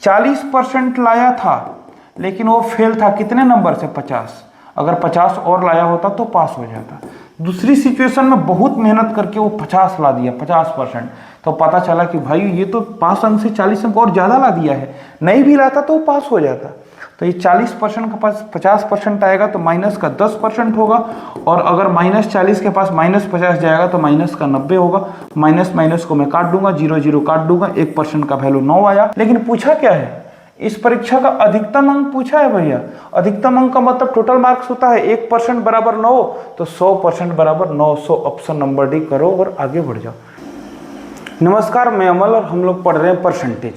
40% लाया था, लेकिन वो फेल था कितने नंबर से? 50। अगर 50 और लाया होता तो पास हो जाता। दूसरी सिचुएशन में बहुत मेहनत करके वो 50 ला दिया, 50%, तो पता चला कि भाई ये तो 5 अंक से 40 अंक और ज़्यादा ला दिया है, नहीं भी लाता तो वो पास हो जाता। तो ये 40% के पास 50% आएगा तो माइनस का 10% होगा, और अगर -40 के पास -50 जाएगा तो माइनस का 90 होगा। माइनस माइनस को मैं काट दूंगा, 0 0 काट दूंगा, 1% का वैल्यू 9 आया। लेकिन पूछा क्या है? इस परीक्षा का अधिकतम अंक पूछा है भैया। अधिकतम अंक का मतलब टोटल मार्क्स होता है, 1% बराबर 9, तो 100% बराबर 900। ऑप्शन नंबर डी करो और आगे बढ़ जाओ। नमस्कार, मैं अमल और हम लोग पढ़ रहे हैं परसेंटेज।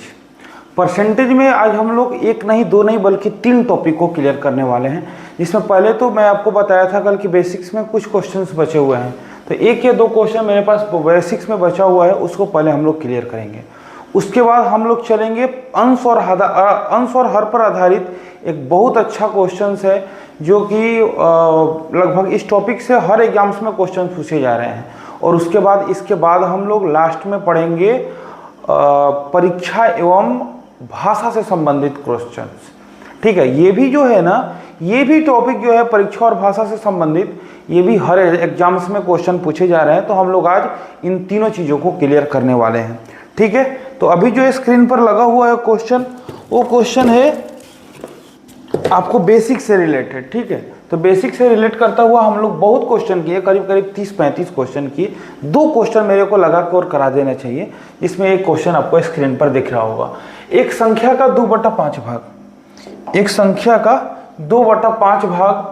परसेंटेज में आज हम लोग एक नहीं, दो नहीं, बल्कि 3 टॉपिक को क्लियर करने वाले हैं। जिसमें पहले तो मैं आपको बताया था कल कि बेसिक्स में कुछ क्वेश्चंस बचे हुए हैं, तो 1 या 2 क्वेश्चन मेरे पास बेसिक्स में बचा हुआ है, उसको पहले हम लोग क्लियर करेंगे। उसके बाद हम लोग चलेंगे अंश और हर पर आधारित एक बहुत अच्छा क्वेश्चन है, जो कि लगभग इस टॉपिक से हर एग्जाम्स में क्वेश्चन पूछे जा रहे हैं। और इसके बाद हम लोग लास्ट में पढ़ेंगे परीक्षा एवं भाषा से संबंधित क्वेश्चंस। ठीक है, ये भी जो है ना, ये भी टॉपिक जो है परीक्षा और भाषा से संबंधित, ये भी हर एग्जाम्स में क्वेश्चन पूछे जा रहे हैं। तो हम लोग आज इन तीनों चीज़ों को क्लियर करने वाले हैं। ठीक है, तो अभी जो स्क्रीन पर लगा हुआ है क्वेश्चन, वो क्वेश्चन है आपको बेसिक से रिलेटेड। ठीक है, तो बेसिक से रिलेट करता हुआ हम लोग बहुत क्वेश्चन किए, करीब करीब 30-35 क्वेश्चन किए। 2 क्वेश्चन मेरे को लगा के और करा देना चाहिए। इसमें एक क्वेश्चन आपको स्क्रीन पर दिख रहा होगा, एक संख्या का 2/5 भाग, एक संख्या का 2/5 भाग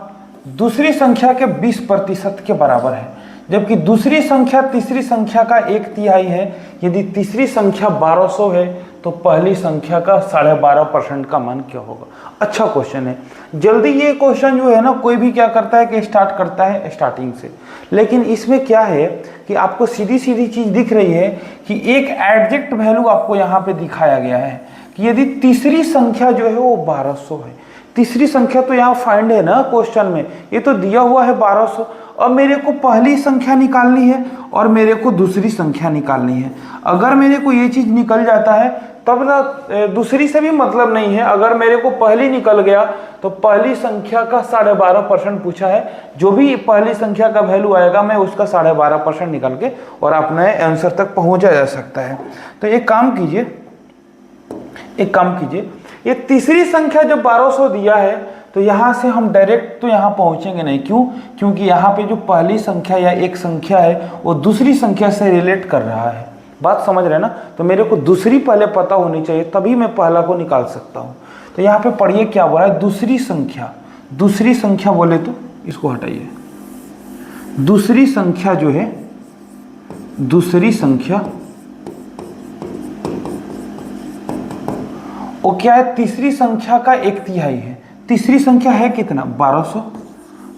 दूसरी संख्या के 20% के बराबर है, जबकि दूसरी संख्या तीसरी संख्या का 1/3 है। यदि तीसरी संख्या 1200 है तो पहली संख्या का 12.5% का मान क्या होगा? अच्छा क्वेश्चन है। जल्दी ये क्वेश्चन जो है ना, कोई भी क्या करता है कि स्टार्ट करता है स्टार्टिंग से, लेकिन इसमें क्या है कि आपको सीधी सीधी चीज दिख रही है कि एक एडजेक्ट वैल्यू आपको यहाँ पे दिखाया गया है कि यदि तीसरी संख्या जो है वो 1200 है। तीसरी संख्या तो यहाँ फाइंड है ना क्वेश्चन में, ये तो दिया हुआ है 1200। अब मेरे को पहली संख्या निकालनी है और मेरे को दूसरी संख्या निकालनी है। अगर मेरे को ये चीज निकल जाता है तब ना दूसरी से भी मतलब नहीं है। अगर मेरे को पहली निकल गया तो पहली संख्या का 12.5% पूछा है, जो भी पहली संख्या का वैल्यू आएगा मैं उसका 12.5% निकाल के और अपने आंसर तक पहुंचा जा सकता है। तो एक काम कीजिए, ये तीसरी संख्या जब 1200 दिया है तो यहाँ से हम डायरेक्ट तो यहाँ पहुँचेंगे नहीं। क्यों? क्योंकि यहाँ पे जो पहली संख्या या एक संख्या है वो दूसरी संख्या से रिलेट कर रहा है। बात समझ रहे हैं ना? तो मेरे को दूसरी पहले पता होनी चाहिए, तभी मैं पहला को निकाल सकता हूँ। तो यहाँ पे पढ़िए क्या बोला है, दूसरी संख्या बोले तो इसको हटाइए। दूसरी संख्या जो है, दूसरी संख्या वो क्या है? तीसरी संख्या का 1/3 है। तीसरी संख्या है कितना? 1200।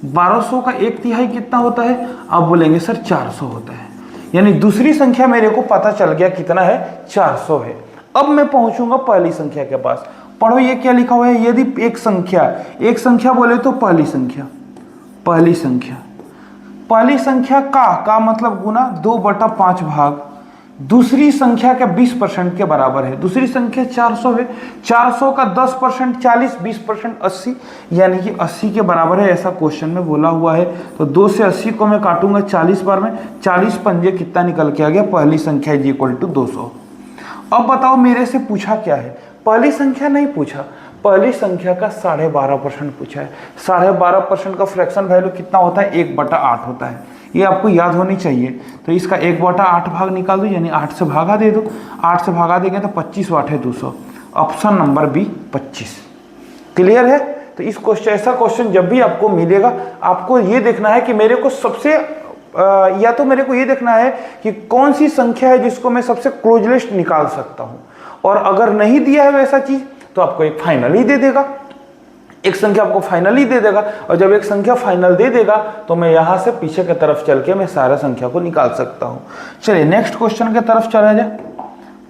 1200 का 1/3 कितना होता है? आप बोलेंगे सर 400 होता है। यानी दूसरी संख्या मेरे को पता चल गया कितना है, 400 है। अब मैं पहुंचूंगा पहली संख्या के पास। पढ़ो ये क्या लिखा हुआ है, यदि एक संख्या बोले तो पहली संख्या का मतलब गुना 2/5 भाग दूसरी संख्या के 20% के बराबर है। दूसरी संख्या 400 है, 400 का 10% 40, 20% 80, यानी कि 80 के बराबर है, ऐसा क्वेश्चन में बोला हुआ है। तो 2 से 80 को मैं काटूंगा 40 बार में, 40 पंजे कितना निकल के आ गया? पहली संख्या = 200। अब बताओ मेरे से पूछा क्या है? पहली संख्या नहीं पूछा, पहली संख्या का 12.5% पूछा है। 12.5% का फ्रैक्शन वैल्यू कितना होता है? 1/8 होता है। ये आपको याद होनी चाहिए। तो इसका 1/8 भाग निकाल दो, यानी 8 से भागा दे दो। 8 से भागा देंगे तो 25 वाट है 200। Option number B 25। क्लियर है? तो इस क्वेश्चन, ऐसा क्वेश्चन जब भी आपको मिलेगा, आपको ये देखना है कि मेरे को सबसे या तो मेरे को ये देखना है कि कौन सी संख्या है जिसको मैं सबसे क्लोजेस्ट निकाल सकता हूँ, और अगर नहीं दिया है वैसा चीज तो आपको एक फाइनल ही दे देगा। एक संख्या आपको फाइनल ही दे देगा, और जब एक संख्या फाइनल दे देगा तो मैं यहाँ से पीछे की तरफ चल के मैं सारा संख्या को निकाल सकता हूँ। चलिए नेक्स्ट क्वेश्चन की तरफ चला जाए।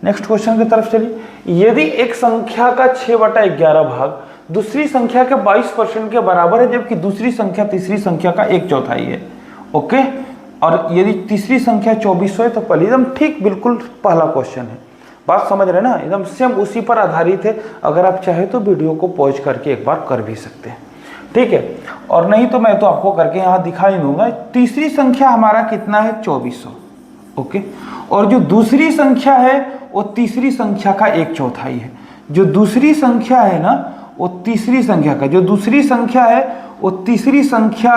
नेक्स्ट क्वेश्चन की तरफ चलिए। यदि एक संख्या का 6/11 भाग दूसरी संख्या के 22% के बराबर है, जबकि दूसरी संख्या तीसरी संख्या का 1/4 है। ओके, और यदि तीसरी संख्या 2400 है तो पहले एकदम ठीक बिल्कुल पहला क्वेश्चन है। बात समझ रहे ना, एकदम सेम उसी पर आधारित है। अगर आप चाहे तो वीडियो को पॉज करके एक बार कर भी सकते हैं, ठीक है। और नहीं तो मैं तो आपको करके यहाँ दिखा ही दूंगा। तीसरी संख्या हमारा कितना है, 2400, ओके। और जो दूसरी संख्या है वो तीसरी संख्या का 1/4 है। जो दूसरी संख्या है ना वो तीसरी संख्या का, जो दूसरी संख्या है वो तीसरी संख्या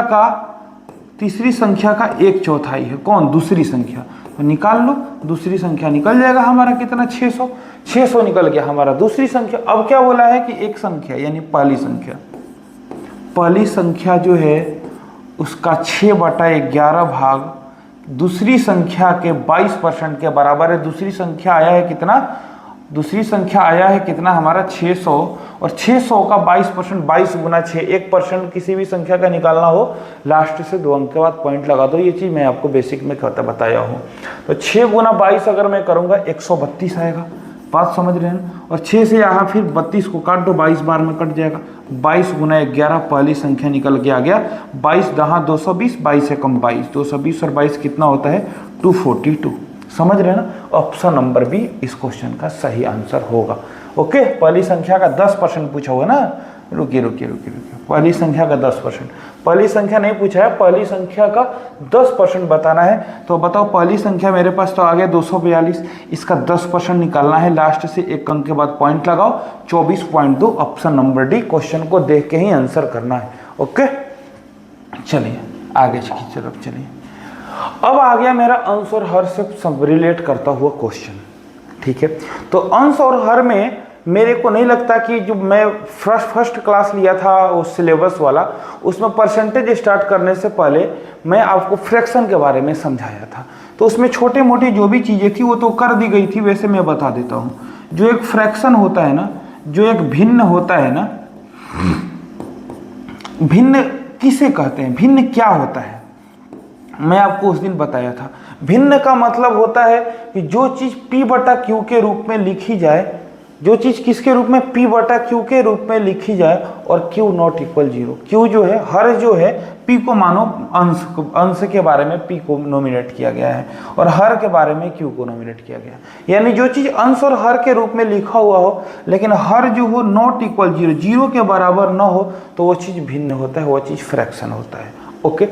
का 1/4 है। कौन, दूसरी संख्या। तो निकाल लो, दूसरी संख्या निकल जाएगा हमारा कितना, 600 निकल गया हमारा दूसरी संख्या। अब क्या बोला है कि एक संख्या यानी पहली संख्या जो है उसका 6/11 भाग दूसरी संख्या के 22% के बराबर है। दूसरी संख्या आया है कितना, दूसरी संख्या आया है कितना हमारा 600, और 600 का 22%, 22 गुना 6, 1% किसी भी संख्या का निकालना हो लास्ट से 2 अंक के बाद पॉइंट लगा दो। ये चीज़ मैं आपको बेसिक में बताया हूँ। तो 6 गुना 22 अगर मैं करूँगा 132 आएगा, बात समझ रहे हैं। और 6 से यहाँ फिर 32 को काट दो, 22 बार में कट जाएगा। 22 गुना 11 पहली संख्या निकल के आ गया। 22 दहाँ 220, 22 से कम 22, 220 और 22 कितना होता है, 242। समझ रहे हैं ना। ऑप्शन नंबर बी इस क्वेश्चन का सही आंसर होगा, ओके। पहली संख्या का 10% पूछा हुआ ना, रुकिए। पहली संख्या का 10%, पहली संख्या नहीं पूछा है, पहली संख्या का 10% बताना है। तो बताओ, पहली संख्या मेरे पास तो आ गया 242, इसका 10% निकालना है। लास्ट से 1 अंक के बाद पॉइंट लगाओ, 24.2। ऑप्शन नंबर डी, क्वेश्चन को देख के ही आंसर करना है, ओके। चलिए आगे की तरफ चलिए। अब आ गया मेरा अंश और हर से सब रिलेट करता हुआ क्वेश्चन, ठीक है। तो अंश और हर में मेरे को नहीं लगता कि जो मैं फर्स्ट क्लास लिया था उस सिलेबस वाला, उसमें परसेंटेज स्टार्ट करने से पहले मैं आपको फ्रैक्शन के बारे में समझाया था। तो उसमें छोटे मोटी जो भी चीज़ें थी वो तो कर दी गई थी, वैसे मैं बता देता हूँ। जो एक फ्रैक्शन होता है ना, जो एक भिन्न होता है ना, भिन्न किसे कहते हैं, भिन्न क्या होता है, मैं आपको उस दिन बताया था। भिन्न का मतलब होता है कि जो चीज़ P/Q के रूप में लिखी जाए, जो चीज़ किसके रूप में, P/Q के रूप में लिखी जाए, और Q ≠ 0। Q जो है, हर जो है, P को मानो अंश के बारे में P को नॉमिनेट किया गया है, और हर के बारे में Q को नॉमिनेट किया गया है। यानी जो चीज़ अंश और हर के रूप में लिखा हुआ हो, लेकिन हर जो हो ≠ 0, 0 के बराबर न हो, तो वो चीज़ भिन्न होता है, वो चीज़ फ्रैक्शन होता है, ओके।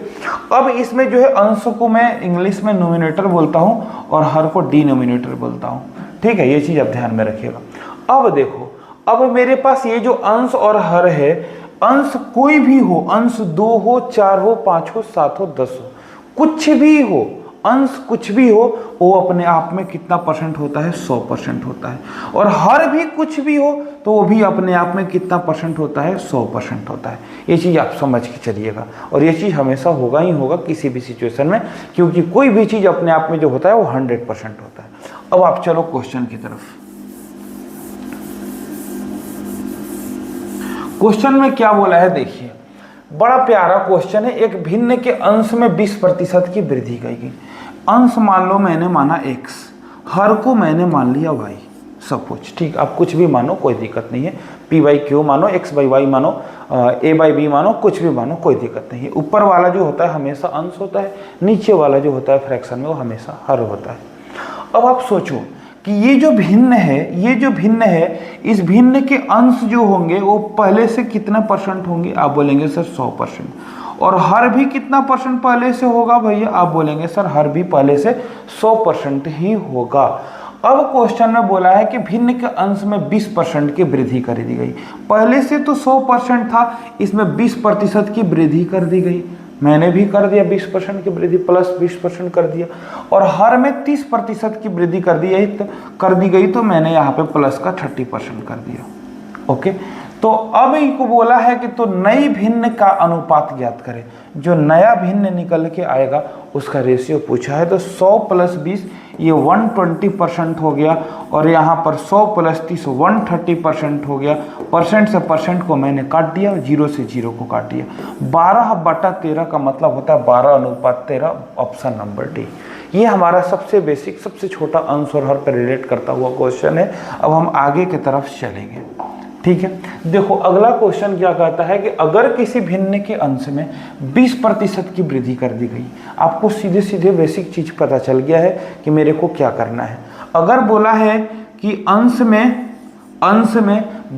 अब इसमें जो है अंश को मैं इंग्लिश में नोमिनेटर बोलता हूँ और हर को डिनोमिनेटर बोलता हूँ, ठीक है। ये चीज़ आप ध्यान में रखिएगा। अब देखो, अब मेरे पास ये जो अंश और हर है, अंश कोई भी हो, अंश 2 हो, 4 हो, 5 हो, 7 हो, 10 हो, कुछ भी हो, अंश कुछ भी हो, वो अपने आप में कितना % होता है, 100% होता है। और हर भी कुछ भी हो तो वो भी अपने आप में कितना % होता है, 100% होता है। ये चीज़ आप समझ के चलिएगा, और ये चीज़ हमेशा होगा ही होगा किसी भी सिचुएशन में, क्योंकि कोई भी चीज़ अपने आप में जो होता है वो 100% होता है। अब आप चलो क्वेश्चन की तरफ। क्वेश्चन में क्या बोला है देखिए, बड़ा प्यारा क्वेश्चन है। एक भिन्न के अंश में 20% की वृद्धि करेगी। अंश मान लो मैंने माना x, हर को मैंने मान लिया y, सब कुछ ठीक। आप कुछ भी मानो, कोई दिक्कत नहीं है। P/Q मानो, x/y मानो, a/b मानो, कुछ भी मानो, कोई दिक्कत नहीं है। ऊपर वाला जो होता है हमेशा अंश होता है, नीचे वाला जो होता है फ्रैक्शन में वो हमेशा हर होता है। अब आप सोचो कि ये जो भिन्न है, इस भिन्न के अंश जो होंगे वो पहले से कितना % होंगे, आप बोलेंगे सर 100%। और हर भी कितना % पहले से होगा भैया, आप बोलेंगे सर हर भी पहले से 100% ही होगा। अब क्वेश्चन में बोला है कि भिन्न के अंश में 20% की वृद्धि कर दी गई। पहले से तो 100% था, इसमें 20% की वृद्धि कर दी गई। मैंने भी कर दिया 20% की वृद्धि, प्लस 20% कर दिया। और हर में 30% की वृद्धि कर दी गई, तो मैंने यहाँ पे प्लस का 30% कर दिया, ओके। तो अब इनको बोला है कि तो नई भिन्न का अनुपात ज्ञात करें। जो नया भिन्न निकल के आएगा उसका रेशियो पूछा है। तो 100 + 20 ये 120% हो गया, और यहाँ पर 100 + 30 130% हो गया। परसेंट से परसेंट को मैंने काट दिया, 0 से 0 को काट दिया। 12/13 का मतलब होता है 12:13, ऑप्शन नंबर डी। ये हमारा सबसे बेसिक, सबसे छोटा अंश और हर पर रिलेट करता हुआ क्वेश्चन है। अब हम आगे की तरफ चलेंगे, ठीक है। देखो अगला क्वेश्चन क्या कहता है कि अगर किसी भिन्न के अंश में 20% की वृद्धि कर दी गई। आपको सीधे सीधे बेसिक चीज पता चल गया है कि मेरे को क्या करना है। अगर बोला है कि अंश में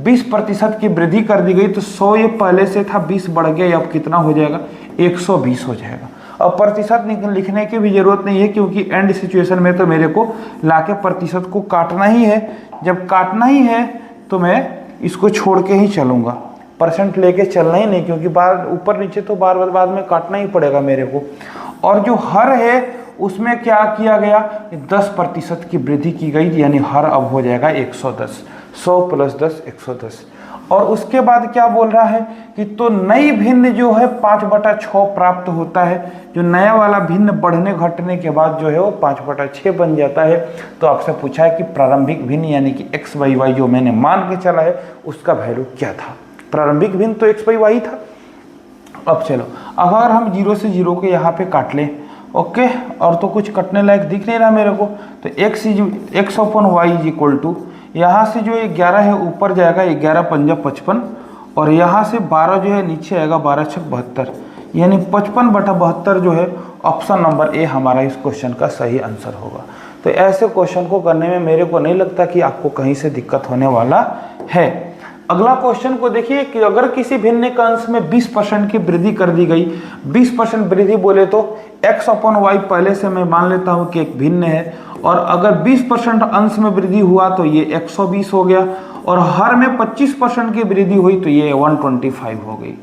20% की वृद्धि कर दी गई, तो 100 ये पहले से था, 20 बढ़ गया, ये अब कितना हो जाएगा, 120 हो जाएगा। अब प्रतिशत लिखने की भी जरूरत नहीं है, क्योंकि एंड सिचुएशन में तो मेरे को लाके प्रतिशत को काटना ही है। जब काटना ही है तो मैं इसको छोड़ के ही चलूँगा, परसेंट लेके चलना ही नहीं, क्योंकि बार ऊपर नीचे तो बार बार बाद में काटना ही पड़ेगा मेरे को। और जो हर है उसमें क्या किया गया, 10% की वृद्धि की गई, यानी हर अब हो जाएगा 110, 100 + 10 110। और उसके बाद क्या बोल रहा है कि तो नई भिन्न जो है 5/6 प्राप्त होता है। जो नया वाला भिन्न बढ़ने घटने के बाद जो है वो 5/6 बन जाता है। तो आपसे पूछा है कि प्रारंभिक भिन्न यानी कि x/y जो मैंने मान के चला है उसका वैल्यू क्या था। प्रारंभिक भिन्न तो x/y था। अब चलो, अगर हम 0 से 0 को यहाँ पे काट लें, ओके, और तो कुछ कटने लायक दिख नहीं रहा मेरे को, तो x/y = यहाँ से जो 11 है ऊपर जाएगा, 11 × 5 = 55, और यहाँ से 12 जो है नीचे आएगा, 12 × 6 = 72, यानी 55/72 जो है ऑप्शन नंबर ए हमारा इस क्वेश्चन का सही आंसर होगा। तो ऐसे क्वेश्चन को करने में मेरे को नहीं लगता कि आपको कहीं से दिक्कत होने वाला है। अगला क्वेश्चन को देखिए कि अगर किसी भिन्न के अंश में 20% की वृद्धि कर दी गई, 20% वृद्धि बोले तो x/y पहले से मैं मान लेता हूं कि एक भिन्न है, और अगर 20% अंश में वृद्धि हुआ तो ये 120 हो गया, और हर में 25% की वृद्धि हुई तो ये 125 हो गई,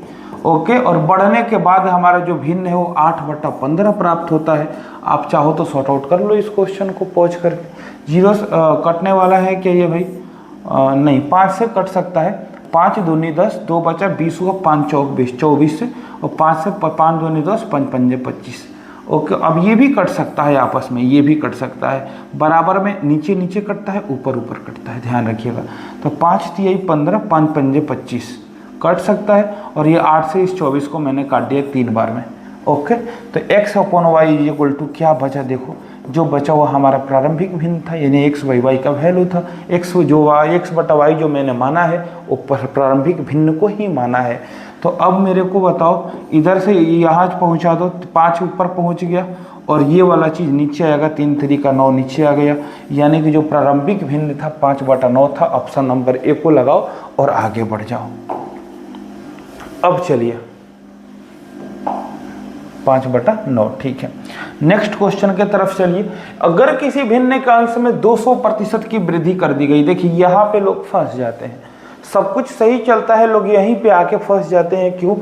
ओके। और बढ़ने के बाद हमारा जो भिन्न है वो 8/15 प्राप्त होता है। आप चाहो तो सॉर्ट आउट कर लो इस क्वेश्चन को पहुँच कर। 0 कटने वाला है क्या ये भाई? नहीं, 5 से कट सकता है। 5 दूनी 10, 2 बचा 20 हुआ, 5 चौक 20, 24 से, और 5 से 5 दूनी 10, 5 पंजे 25, ओके। अब ये भी कट सकता है आपस में, ये भी कट सकता है, बराबर में नीचे नीचे कटता है, ऊपर ऊपर कटता है, ध्यान रखिएगा। तो 5 × 3 = 15, 5 पंजे 25 कट सकता है, और ये 8 से इस 24 को मैंने काट दिया 3 बार में, ओके। तो x/y = क्या बचा, देखो जो बचा हुआ हमारा प्रारंभिक भिन्न था, यानी x/y का वैल्यू था। x/y जो मैंने माना है वो प्रारंभिक भिन्न को ही माना है। तो अब मेरे को बताओ, इधर से यहाँ पहुँचा दो, 5 ऊपर पहुँच गया, और ये वाला चीज़ नीचे आएगा, 3 × 3 = 9 नीचे आ गया, यानी कि जो प्रारंभिक भिन्न था 5/9 था। ऑप्शन नंबर ए को लगाओ और आगे बढ़ जाओ। अब चलिए 5/9, ठीक है। नेक्स्ट क्वेश्चन के तरफ चलिए। अगर किसी भिन्न के अंश में 200% की वृद्धि कर दी गई, देखिए यहाँ पे लोग फंस जाते हैं, सब कुछ सही चलता है, लोग यहीं पे आके फंस जाते हैं। क्यों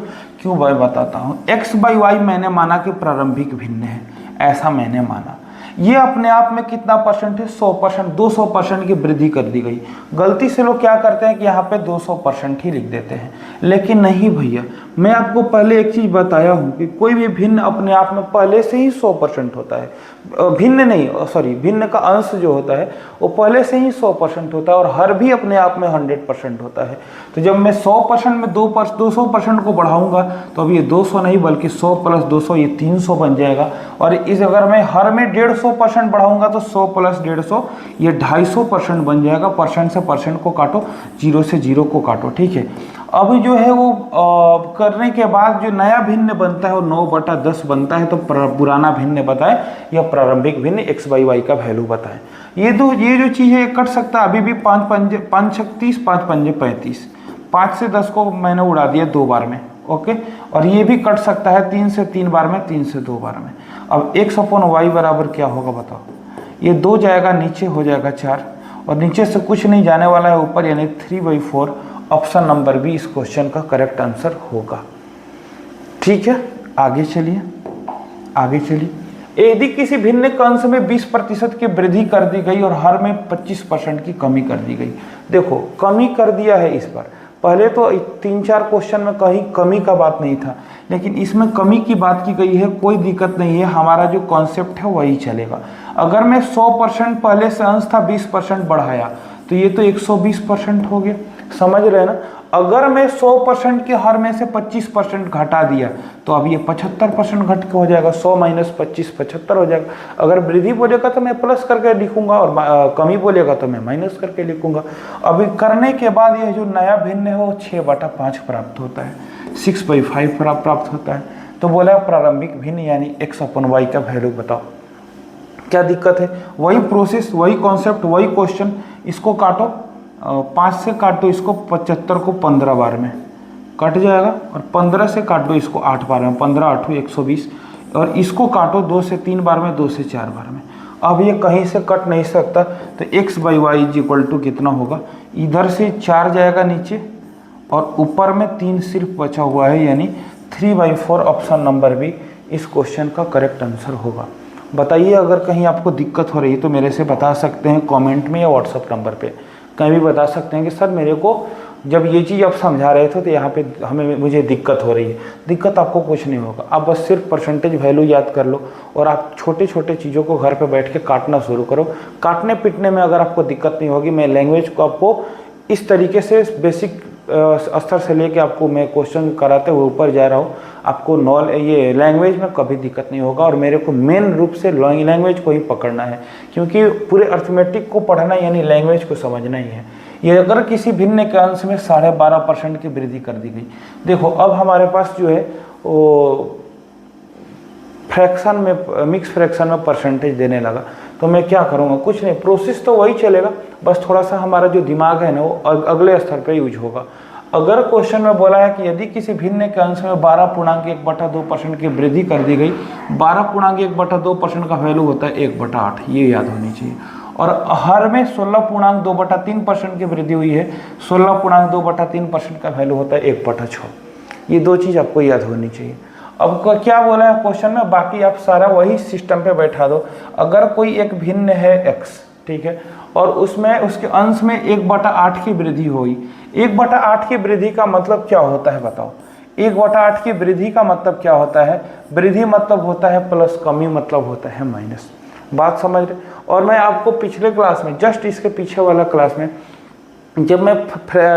मैं बताता हूँ। x/y मैंने माना कि प्रारंभिक भिन्न है, ऐसा मैंने माना। ये अपने आप में कितना परसेंट है? 100%, 200% की वृद्धि कर दी गई। गलती से लोग क्या करते हैं कि यहाँ पे 200% ही लिख देते हैं, लेकिन नहीं भैया, मैं आपको पहले एक चीज़ बताया हूँ कि कोई भी भिन्न अपने आप में पहले से ही 100% होता है। भिन्न नहीं, सॉरी, भिन्न का अंश जो होता है वो पहले से ही 100% होता है, और हर भी अपने आप में 100% होता है। तो जब मैं 100% में 200% को बढ़ाऊंगा तो अब ये 200 नहीं बल्कि 100 + 200 ये 300 बन जाएगा। और इस अगर मैं हर में 150% बढ़ाऊंगा तो 100 + 150 ये 250% बन जाएगा। परसेंट से परसेंट को काटो, 0 से 0 को काटो, ठीक है। अब जो है वो करने के बाद जो नया भिन्न बनता है वो 9/10 बनता है। तो पुराना भिन्न बताए या प्रारंभिक भिन्न x/y का वैल्यू बताएं। ये जो चीज़ है कट सकता है अभी भी। 5 पंजे 5 × 36, 5 पंजे 35, 5 से 10 को मैंने उड़ा दिया 2 बार में, ओके। और ये भी कट सकता है 3 से 3 बार में, 3 से 2 बार में। अब x/y बराबर क्या होगा बताओ। ये 2 जाएगा नीचे, हो जाएगा 4, और नीचे से कुछ नहीं जाने वाला है ऊपर, यानी 3/4। ऑप्शन नंबर बी इस क्वेश्चन का करेक्ट आंसर होगा, ठीक है। आगे चलिए। यदि किसी भिन्न के अंश में 20% की वृद्धि कर दी गई और हर में 25% की कमी कर दी गई। देखो कमी कर दिया है इस बार, पहले तो 3-4 क्वेश्चन में कहीं कमी का बात नहीं था, लेकिन इसमें कमी की बात की गई है। कोई दिक्कत नहीं है, हमारा जो कॉन्सेप्ट है वही चलेगा। अगर मैं 100% पहले से अंश था 20% बढ़ाया तो ये तो 120% हो गया, समझ रहे हैं ना। अगर मैं 100% के हर में से 25% घटा दिया तो अब ये 75% घट के हो जाएगा। 100 - 25 75 हो जाएगा। अगर वृद्धि बोलेगा तो मैं प्लस करके लिखूंगा, और कमी बोलेगा तो मैं माइनस करके लिखूंगा। अभी करने के बाद ये जो नया भिन्न है वो 6/5 प्राप्त होता है, 6/5 प्राप्त होता है। तो बोला प्रारंभिक भिन्न यानी x/y का वैल्यू बताओ। क्या दिक्कत है? वही प्रोसेस, वही कॉन्सेप्ट, वही क्वेश्चन, इसको काटो, 5 से काटो इसको 75 को 15 बार में कट जाएगा, और 15 से काट दो इसको 8 बार में, 15 8 120, और इसको काटो 2 से 3 बार में, 2 से 4 बार में। अब ये कहीं से कट नहीं सकता, तो x/y इज इक्वल टू कितना होगा, इधर से 4 जाएगा नीचे और ऊपर में 3 सिर्फ बचा हुआ है, यानी 3/4 ऑप्शन नंबर बी इस क्वेश्चन का करेक्ट आंसर होगा। बताइए अगर कहीं आपको दिक्कत हो रही है तो मेरे से बता सकते हैं कमेंट में या व्हाट्सअप नंबर पे, कहीं भी बता सकते हैं कि सर मेरे को जब ये चीज़ आप समझा रहे थे तो यहाँ पे मुझे दिक्कत हो रही है। दिक्कत आपको कुछ नहीं होगा, आप बस सिर्फ परसेंटेज वैल्यू याद कर लो और आप छोटे छोटे चीज़ों को घर पे बैठ के काटना शुरू करो। काटने पीटने में अगर आपको दिक्कत नहीं होगी, मैं लैंग्वेज को आपको इस तरीके से बेसिक स्तर से लेके आपको मैं क्वेश्चन कराते हुए ऊपर जा रहा हूँ, आपको ये लैंग्वेज में कभी दिक्कत नहीं होगा। और मेरे को मेन रूप से लैंग्वेज को ही पकड़ना है, क्योंकि पूरे अर्थमेटिक को पढ़ना यानी लैंग्वेज को समझना ही है। ये अगर किसी भिन्न के अंश में 12.5% की वृद्धि कर दी गई, देखो अब हमारे पास जो है वो फ्रैक्शन में, मिक्स फ्रैक्शन में परसेंटेज देने लगा, तो मैं क्या करूँगा, कुछ नहीं, प्रोसेस तो वही चलेगा, बस थोड़ा सा हमारा जो दिमाग है ना वो अगले स्तर पे यूज होगा। अगर क्वेश्चन में बोला है कि यदि किसी भिन्न के अंश में 12.1/2% की वृद्धि कर दी गई, 12.1/2% का वैल्यू होता है 1/8, ये याद होनी चाहिए। और हर में 16.2/3% की वृद्धि हुई है, 16.2/3% का वैल्यू होता है 1/6। ये दो चीज़ आपको याद होनी चाहिए। अब क्या बोला है क्वेश्चन में, बाकी आप सारा वही सिस्टम पे बैठा दो। अगर कोई एक भिन्न है x, ठीक है, और उसमें उसके अंश में 1/8 की वृद्धि हुई, 1/8 की वृद्धि का मतलब क्या होता है बताओ, 1/8 की वृद्धि का मतलब क्या होता है, वृद्धि मतलब होता है प्लस, कमी मतलब होता है माइनस। बात समझ रहे। और मैं आपको पिछले क्लास में, जस्ट इसके पीछे वाला क्लास में, जब मैं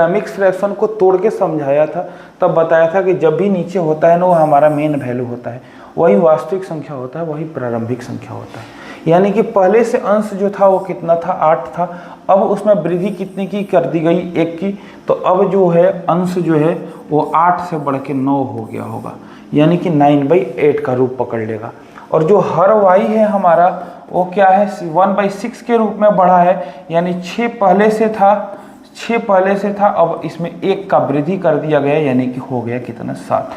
मिक्स फ्रैक्शन को तोड़ के समझाया था तब बताया था कि जब भी नीचे होता है ना वो हमारा मेन वैल्यू होता है, वही वास्तविक संख्या होता है, वही प्रारंभिक संख्या होता है। यानी कि पहले से अंश जो था वो कितना था, 8 था, अब उसमें वृद्धि कितनी की कर दी गई, 1 की, तो अब जो है अंश जो है वो 8 से बढ़ के 9 हो गया होगा, यानी कि 9/8 का रूप पकड़ लेगा। और जो हर y है हमारा वो क्या है, 1/6 के रूप में बढ़ा है, यानी 6 पहले से था, अब इसमें 1 का वृद्धि कर दिया गया, यानी कि हो गया कितना, 7।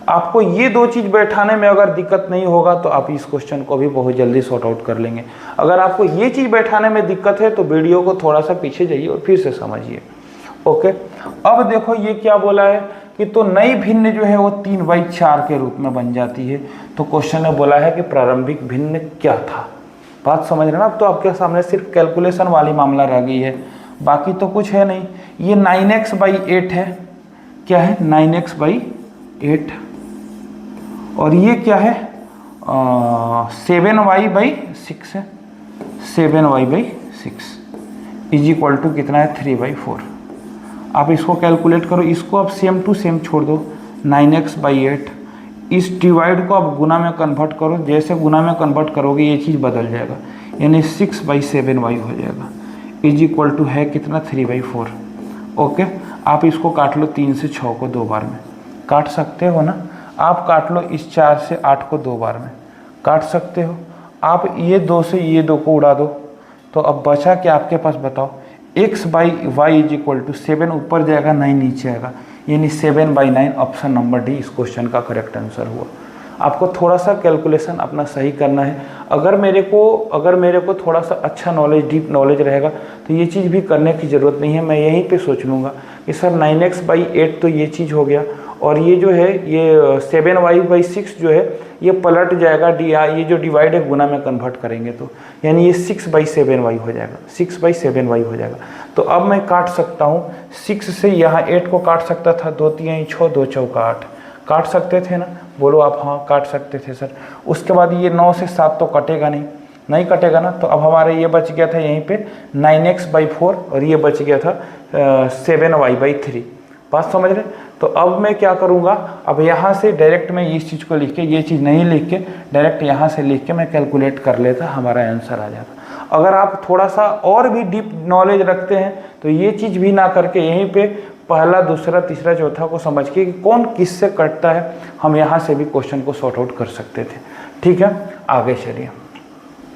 आपको ये दो चीज़ बैठाने में अगर दिक्कत नहीं होगा तो आप इस क्वेश्चन को भी बहुत जल्दी सॉर्ट आउट कर लेंगे। अगर आपको ये चीज़ बैठाने में दिक्कत है तो वीडियो को थोड़ा सा पीछे जाइए और फिर से समझिए। ओके, अब देखो ये क्या बोला है कि तो नई भिन्न जो है वो 3/4 के रूप में बन जाती है। तो क्वेश्चन ने बोला है कि प्रारंभिक भिन्न क्या था। बात समझ रहे ना। अब तो आपके सामने सिर्फ कैलकुलेशन वाली मामला रह गई है, बाकी तो कुछ है नहीं। ये 9x/8 है, क्या है 9x/8, और ये क्या है 7y/6 है, 7y/6 इज इक्वल टू कितना है 3/4। आप इसको कैलकुलेट करो, इसको आप सेम टू सेम छोड़ दो, 9x/8, इस डिवाइड को आप गुना में कन्वर्ट करो, जैसे गुना में कन्वर्ट करोगे ये चीज़ बदल जाएगा, यानी 6/7y हो जाएगा, इज इक्वल टू है कितना 3/4। ओके, आप इसको काट लो 3 से 6 को 2 बार में, काट सकते हो ना। आप काट लो इस 4 से 8 को 2 बार में, काट सकते हो। आप ये 2 से ये 2 को उड़ा दो, तो अब बचा क्या आपके पास बताओ, x/y इज इक्वल टू 7 ऊपर जाएगा 9 नीचे आएगा, यानी 7/9 ऑप्शन नंबर डी इस क्वेश्चन का करेक्ट आंसर हुआ। आपको थोड़ा सा कैलकुलेशन अपना सही करना है। अगर मेरे को थोड़ा सा अच्छा नॉलेज, डीप नॉलेज रहेगा तो ये चीज़ भी करने की ज़रूरत नहीं है। मैं यहीं पे सोच लूँगा कि सर 9x/8 तो ये चीज़ हो गया, और ये जो है ये 7y/6 जो है ये पलट जाएगा, ये जो डिवाइड है गुना में कन्वर्ट करेंगे तो, यानी ये 6/7y हो जाएगा, 6/7y हो जाएगा। तो अब मैं काट सकता हूँ 6 से यहाँ 8 को काट सकता था, 2 3 6 2 चौका 8, काट सकते थे ना, बोलो आप हाँ काट सकते थे सर। उसके बाद ये 9 से 7 तो कटेगा नहीं कटेगा ना, तो अब हमारे ये बच गया था यहीं पे 9x/4 और ये बच गया था 7y/3। बात समझ रहे। तो अब मैं क्या करूँगा, अब यहाँ से डायरेक्ट मैं इस चीज़ को लिख के, ये चीज़ नहीं लिख के डायरेक्ट यहाँ से लिख के मैं कैलकुलेट कर लेता, हमारा आंसर आ जाता। अगर आप थोड़ा सा और भी डीप नॉलेज रखते हैं तो ये चीज़ भी ना करके यहीं पे पहला दूसरा तीसरा चौथा को समझ के कि कौन किससे कटता है, हम यहाँ से भी क्वेश्चन को सॉर्ट आउट कर सकते थे। ठीक है, आगे चलिए।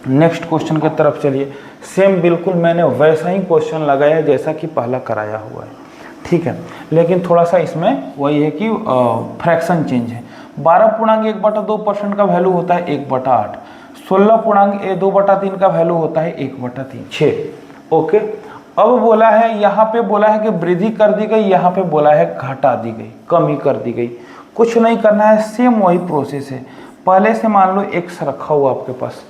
नेक्स्ट क्वेश्चन की तरफ चलिए। सेम बिल्कुल मैंने वैसा ही क्वेश्चन लगाया है जैसा कि पहला कराया हुआ है, ठीक है, लेकिन थोड़ा सा इसमें वही है कि फ्रैक्शन चेंज है। 12.1/2% का वैल्यू होता है 1/8। 16.2/3 का वैल्यू होता है 1/3, 6। ओके, अब बोला है, यहाँ पे बोला है कि वृद्धि कर दी गई, यहाँ पे बोला है घटा दी गई, कमी कर दी गई। कुछ नहीं करना है, सेम वही प्रोसेस है। पहले से मान लो एक्स रखा हुआ आपके पास,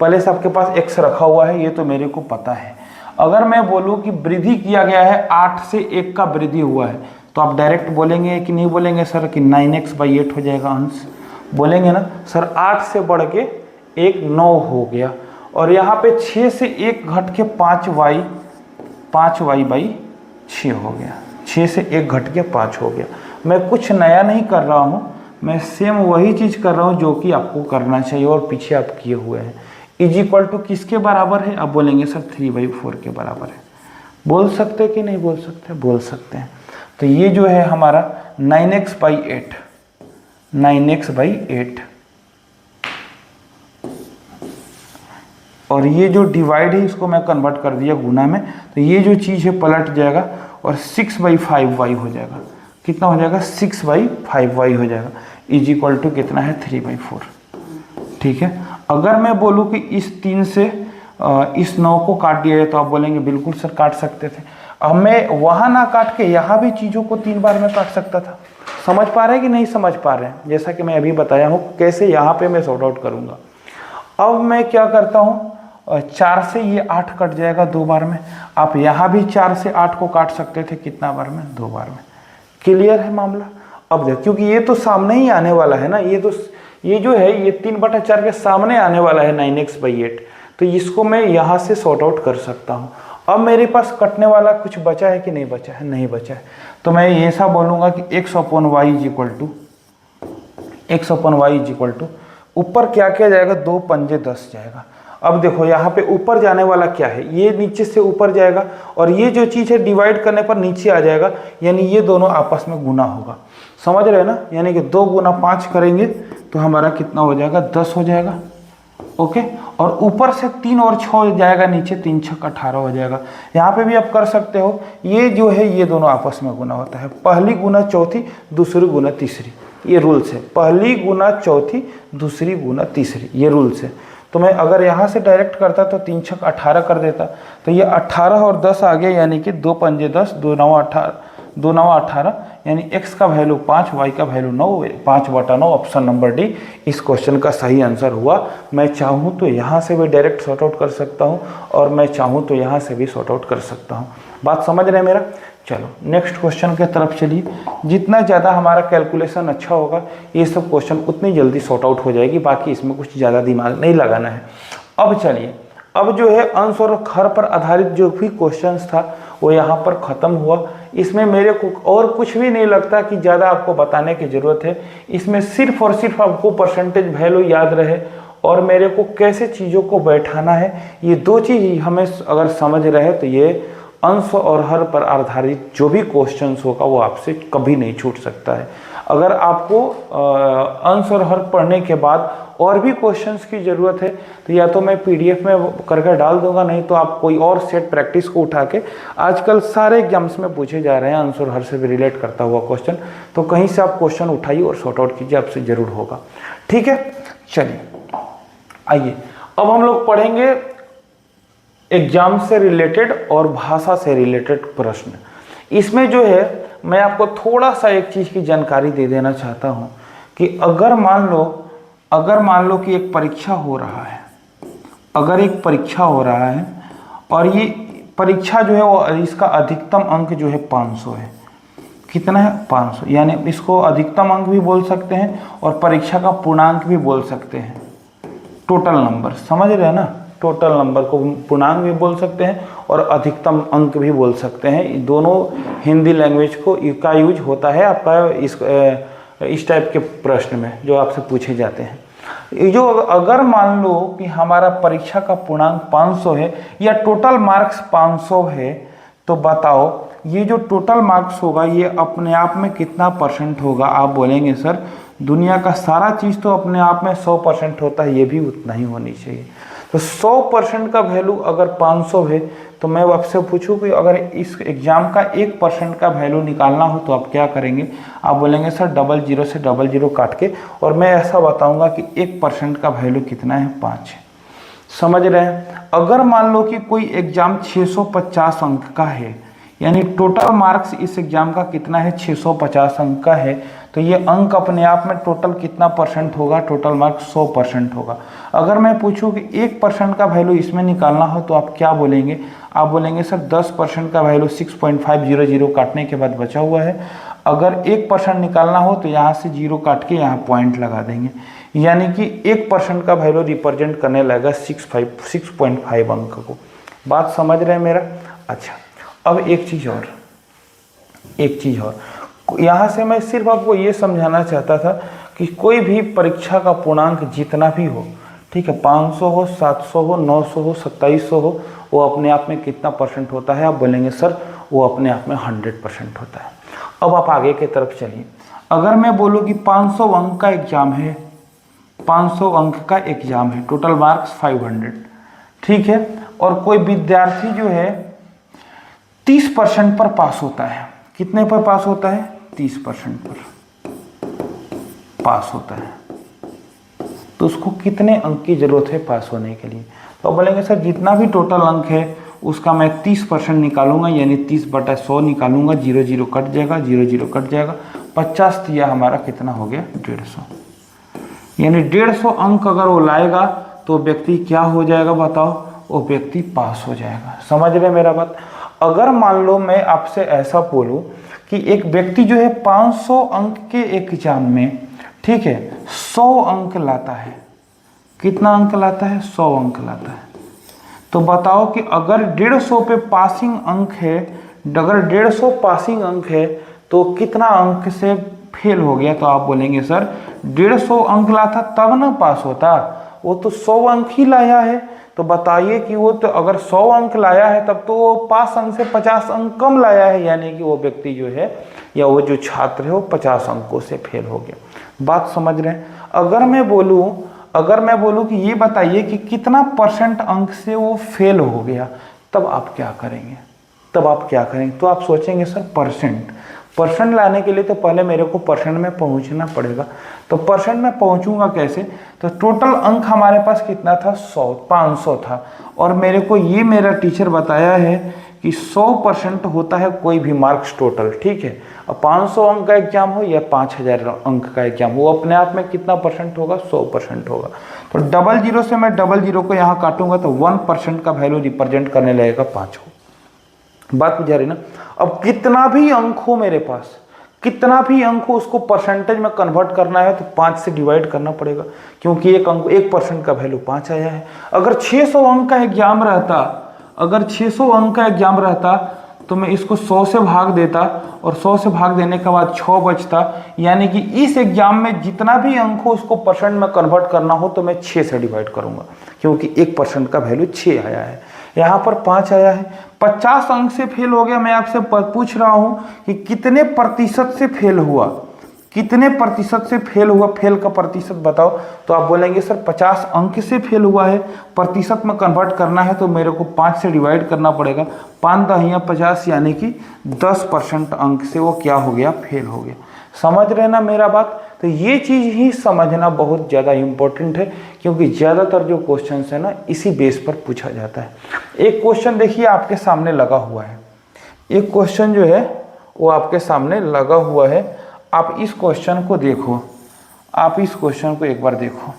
पहले से आपके पास एक्स रखा हुआ है, ये तो मेरे को पता है। अगर मैं बोलूँ कि वृद्धि किया गया है, 8 से 1 का वृद्धि हुआ है, तो आप डायरेक्ट बोलेंगे कि नहीं बोलेंगे सर कि 9x/8 हो जाएगा अंश? बोलेंगे ना सर, 8 से बढ़ के 1 9 हो गया, और यहाँ पे 6 से 1 घट के 5y/6 हो गया। 6 से 1 घट के 5 हो गया। मैं कुछ नया नहीं कर रहा हूँ, मैं सेम वही चीज़ कर रहा हूँ जो कि आपको करना चाहिए और पीछे आप किए हुए हैं। इज इक्वल टू किसके बराबर है? आप बोलेंगे सर 3/4 के बराबर है। बोल सकते कि नहीं बोल सकते? बोल सकते हैं। तो ये जो है हमारा 9x/8, 9x/8, और ये जो डिवाइड है इसको मैं कन्वर्ट कर दिया गुना में, तो ये जो चीज़ है पलट जाएगा और 6/5y हो जाएगा। कितना हो जाएगा? 6/5y हो जाएगा। इज इक्वल टू कितना है? 3/4। ठीक है, अगर मैं बोलूँ कि इस 3 से इस 9 को काट दिया है, तो आप बोलेंगे बिल्कुल सर काट सकते थे। अब मैं वहाँ ना काट के यहाँ भी चीज़ों को 3 बार में काट सकता था। समझ पा रहे हैं कि नहीं समझ पा रहे हैं? जैसा कि मैं अभी बताया हूँ कैसे यहाँ पे मैं सॉर्ट आउट करूँगा। अब मैं क्या करता हूँ, 4 से ये 8 कट जाएगा 2 बार में। आप यहाँ भी 4 से 8 को काट सकते थे, कितना बार में? 2 बार में। क्लियर है मामला? अब देखो, क्योंकि ये तो सामने ही आने वाला है ना, ये जो है ये 3/4 के सामने आने वाला है 9x/8, तो इसको मैं यहाँ से सॉर्ट आउट कर सकता हूँ। अब मेरे पास कटने वाला कुछ बचा है कि नहीं बचा है? नहीं बचा है। तो मैं ऐसा बोलूँगा कि x/y इज इक्वल टू ऊपर क्या किया जाएगा? 2 पंजे 10 जाएगा। अब देखो यहाँ पे ऊपर जाने वाला क्या है? ये नीचे से ऊपर जाएगा, और ये जो चीज़ है डिवाइड करने पर नीचे आ जाएगा, यानी ये दोनों आपस में गुना होगा। समझ रहे हैं ना? यानी कि 2 × 5 करेंगे तो हमारा कितना हो जाएगा? 10 हो जाएगा। ओके, और ऊपर से 3 और 6 हो जाएगा, नीचे 3 × 6 = 18 हो जाएगा। यहाँ पे भी आप कर सकते हो, ये जो है ये दोनों आपस में गुना होता है। पहली गुना चौथी, दूसरी गुना तीसरी, ये रूल्स है। पहली गुना चौथी, दूसरी गुना तीसरी, ये रूल्स है। तो मैं अगर यहाँ से डायरेक्ट करता तो 3 × 6 = 18 कर देता, तो ये 18 और 10 आ गया, यानी कि 2 पंजे 10, 2 9 18, 2 9 18, यानी x का वैल्यू 5, y का वैल्यू 9, 5/9, ऑप्शन नंबर डी इस क्वेश्चन का सही आंसर हुआ। मैं चाहूँ तो यहाँ से भी डायरेक्ट सॉर्ट आउट कर सकता हूँ, और मैं चाहूँ तो यहाँ से भी सॉर्ट आउट कर सकता हूँ। बात समझ रहे हैं मेरा? चलो नेक्स्ट क्वेश्चन की तरफ चलिए। जितना ज़्यादा हमारा कैलकुलेशन अच्छा होगा, ये सब क्वेश्चन उतनी जल्दी सॉर्ट आउट हो जाएगी। बाकी इसमें कुछ ज़्यादा दिमाग नहीं लगाना है। अब चलिए, अब जो है अंश और हर पर आधारित जो भी क्वेश्चंस था वो यहाँ पर ख़त्म हुआ। इसमें मेरे को और कुछ भी नहीं लगता कि ज़्यादा आपको बताने की ज़रूरत है। इसमें सिर्फ और सिर्फ आपको परसेंटेज वैल्यू याद रहे और मेरे को कैसे चीज़ों को बैठाना है, ये 2 चीज़ हमें अगर समझ रहे तो ये अंश और हर पर आधारित जो भी क्वेश्चंस होगा वो आपसे कभी नहीं छूट सकता है। अगर आपको अंश और हर पढ़ने के बाद और भी क्वेश्चंस की ज़रूरत है तो या तो मैं पीडीएफ में करके डाल दूंगा, नहीं तो आप कोई और सेट प्रैक्टिस को उठा के, आजकल सारे एग्जाम्स में पूछे जा रहे हैं अंश और हर से भी रिलेट करता हुआ क्वेश्चन, तो कहीं से आप क्वेश्चन उठाइए और सॉर्ट आउट कीजिए, आपसे ज़रूर होगा। ठीक है, चलिए आइए अब हम लोग पढ़ेंगे एग्जाम से रिलेटेड और भाषा से रिलेटेड प्रश्न। इसमें जो है मैं आपको थोड़ा सा एक चीज़ की जानकारी दे देना चाहता हूँ कि अगर मान लो कि एक परीक्षा हो रहा है, अगर एक परीक्षा हो रहा है और ये परीक्षा जो है वो इसका अधिकतम अंक जो है 500 है। कितना है? 500, यानी इसको अधिकतम अंक भी बोल सकते हैं और परीक्षा का पूर्णांक भी बोल सकते हैं। टोटल नंबर, समझ रहे हैं ना? टोटल नंबर को पूर्णांक भी बोल सकते हैं और अधिकतम अंक भी बोल सकते हैं। दोनों हिंदी लैंग्वेज का यूज होता है आपका इस टाइप के प्रश्न में जो आपसे पूछे जाते हैं। जो अगर मान लो कि हमारा परीक्षा का पूर्णांक 500 है या टोटल मार्क्स 500 है, तो बताओ ये जो टोटल मार्क्स होगा ये अपने आप में कितना % होगा? आप बोलेंगे सर दुनिया का सारा चीज़ तो अपने आप में 100% होता है, ये भी उतना ही होनी चाहिए। तो 100% का वैल्यू अगर 500 है तो मैं आपसे पूछूं कि अगर इस एग्जाम का 1% का वैल्यू निकालना हो तो आप क्या करेंगे? आप बोलेंगे सर 00 से 00 काट के, और मैं ऐसा बताऊंगा कि 1% का वैल्यू कितना है? 5 है। समझ रहे हैं? अगर मान लो कि कोई एग्जाम 650 अंक का है, यानी टोटल मार्क्स इस एग्जाम का कितना है? 650 अंक का है, तो ये अंक अपने आप में टोटल कितना परसेंट होगा? टोटल मार्क्स 100% होगा। अगर मैं पूछूं कि 1% का वैल्यू इसमें निकालना हो तो आप क्या बोलेंगे? आप बोलेंगे सर 10% का वैल्यू 6.500 काटने के बाद बचा हुआ है, अगर 1% निकालना हो तो यहाँ से 0 काट के यहाँ पॉइंट लगा देंगे, यानी कि 1% का वैल्यू रिप्रेजेंट करने लगेगा 6.5 अंक को। बात समझ रहे हैं मेरा? अच्छा, अब एक चीज़ और यहाँ से मैं सिर्फ आपको ये समझाना चाहता था कि कोई भी परीक्षा का पूर्णांक जितना भी हो, ठीक है, 500 हो, 700 हो, 900 हो, 2700 हो, वो अपने आप में कितना परसेंट होता है? आप बोलेंगे सर वो अपने आप में 100% होता है। अब आप आगे की तरफ चलिए। अगर मैं बोलूँ कि 500 अंक का एग्जाम है, 500 अंक का एग्जाम है, टोटल मार्क्स 500, ठीक है, और कोई विद्यार्थी जो है 30% पर पास होता है। कितने पर पास होता है? 30% पर पास होता है, तो उसको कितने अंक की जरूरत है पास होने के लिए? तो बोलेंगे सर जितना भी टोटल अंक है उसका मैं 30% निकालूंगा, यानी 30/100 निकालूंगा, 0 कट जाएगा, 0 कट जाएगा, 50 दिया हमारा कितना हो गया? 150। यानी 150 अंक अगर वो लाएगा तो व्यक्ति क्या हो जाएगा? बताओ, वो व्यक्ति पास हो जाएगा। समझ रहे मेरा बात? अगर मान लो मैं आपसे ऐसा बोलूं कि एक व्यक्ति जो है 500 अंक के एग्जाम में, ठीक है, 100 अंक लाता है। कितना अंक लाता है? 100 अंक लाता है। तो बताओ कि अगर 150 पे पासिंग अंक है, अगर 150 पासिंग अंक है तो कितना अंक से फेल हो गया? तो आप बोलेंगे सर 150 अंक लाता तब ना पास होता, वो तो 100 अंक ही लाया है। तो बताइए कि वो तो अगर 100 अंक लाया है तब तो वो पास अंक से 50 अंक कम लाया है, यानी कि वो व्यक्ति जो है या वो जो छात्र है वो 50 अंकों से फेल हो गया। बात समझ रहे हैं? अगर मैं बोलूं कि ये बताइए कि कितना परसेंट अंक से वो फेल हो गया, तब आप क्या करेंगे? तो आप सोचेंगे सर परसेंट लाने के लिए तो पहले मेरे को परसेंट में पहुंचना पड़ेगा। तो परसेंट में पहुंचूंगा कैसे? तो टोटल अंक हमारे पास कितना था? 500 था, और मेरे को ये मेरा टीचर बताया है कि 100% होता है कोई भी मार्क्स टोटल, ठीक है। अब 500 अंक का एग्जाम हो या 5000 अंक का एग्जाम हो, वो अपने आप में कितना परसेंट होगा? 100% होगा। तो 00 से मैं 00 को यहाँ काटूंगा तो 1% का वैल्यू रिप्रेजेंट करने लगेगा 5 को। बात बुझा रही ना? अब कितना भी अंक हो मेरे पास, कितना भी अंक हो, उसको परसेंटेज में कन्वर्ट करना है तो 5 से डिवाइड करना पड़ेगा, क्योंकि 1% का वैल्यू 5 आया है। अगर 600 अंक का एग्जाम रहता, तो मैं इसको 100 से भाग देता, और 100 से भाग देने के बाद 6 बचता, यानी कि इस एग्जाम में जितना भी अंक हो उसको परसेंट में कन्वर्ट करना हो तो मैं 6 से डिवाइड करूंगा, क्योंकि 1% का वैल्यू 6 आया है, यहाँ पर 5 आया है। 50 अंक से फेल हो गया। मैं आपसे पूछ रहा हूं कि कितने प्रतिशत से फेल हुआ? फेल का प्रतिशत बताओ। तो आप बोलेंगे सर 50 अंक से फेल हुआ है, प्रतिशत में कन्वर्ट करना है तो मेरे को 5 से डिवाइड करना पड़ेगा। 5 दहिया 50, यानी कि 10% अंक से वो क्या हो गया? फेल हो गया। समझ रहे ना मेरा बात? तो ये चीज़ ही समझना बहुत ज़्यादा इम्पोर्टेंट है, क्योंकि ज़्यादातर जो क्वेश्चन है ना इसी बेस पर पूछा जाता है। एक क्वेश्चन देखिए आपके सामने लगा हुआ है, एक क्वेश्चन जो है वो आपके सामने लगा हुआ है। आप इस क्वेश्चन को देखो, आप इस क्वेश्चन को एक बार देखो।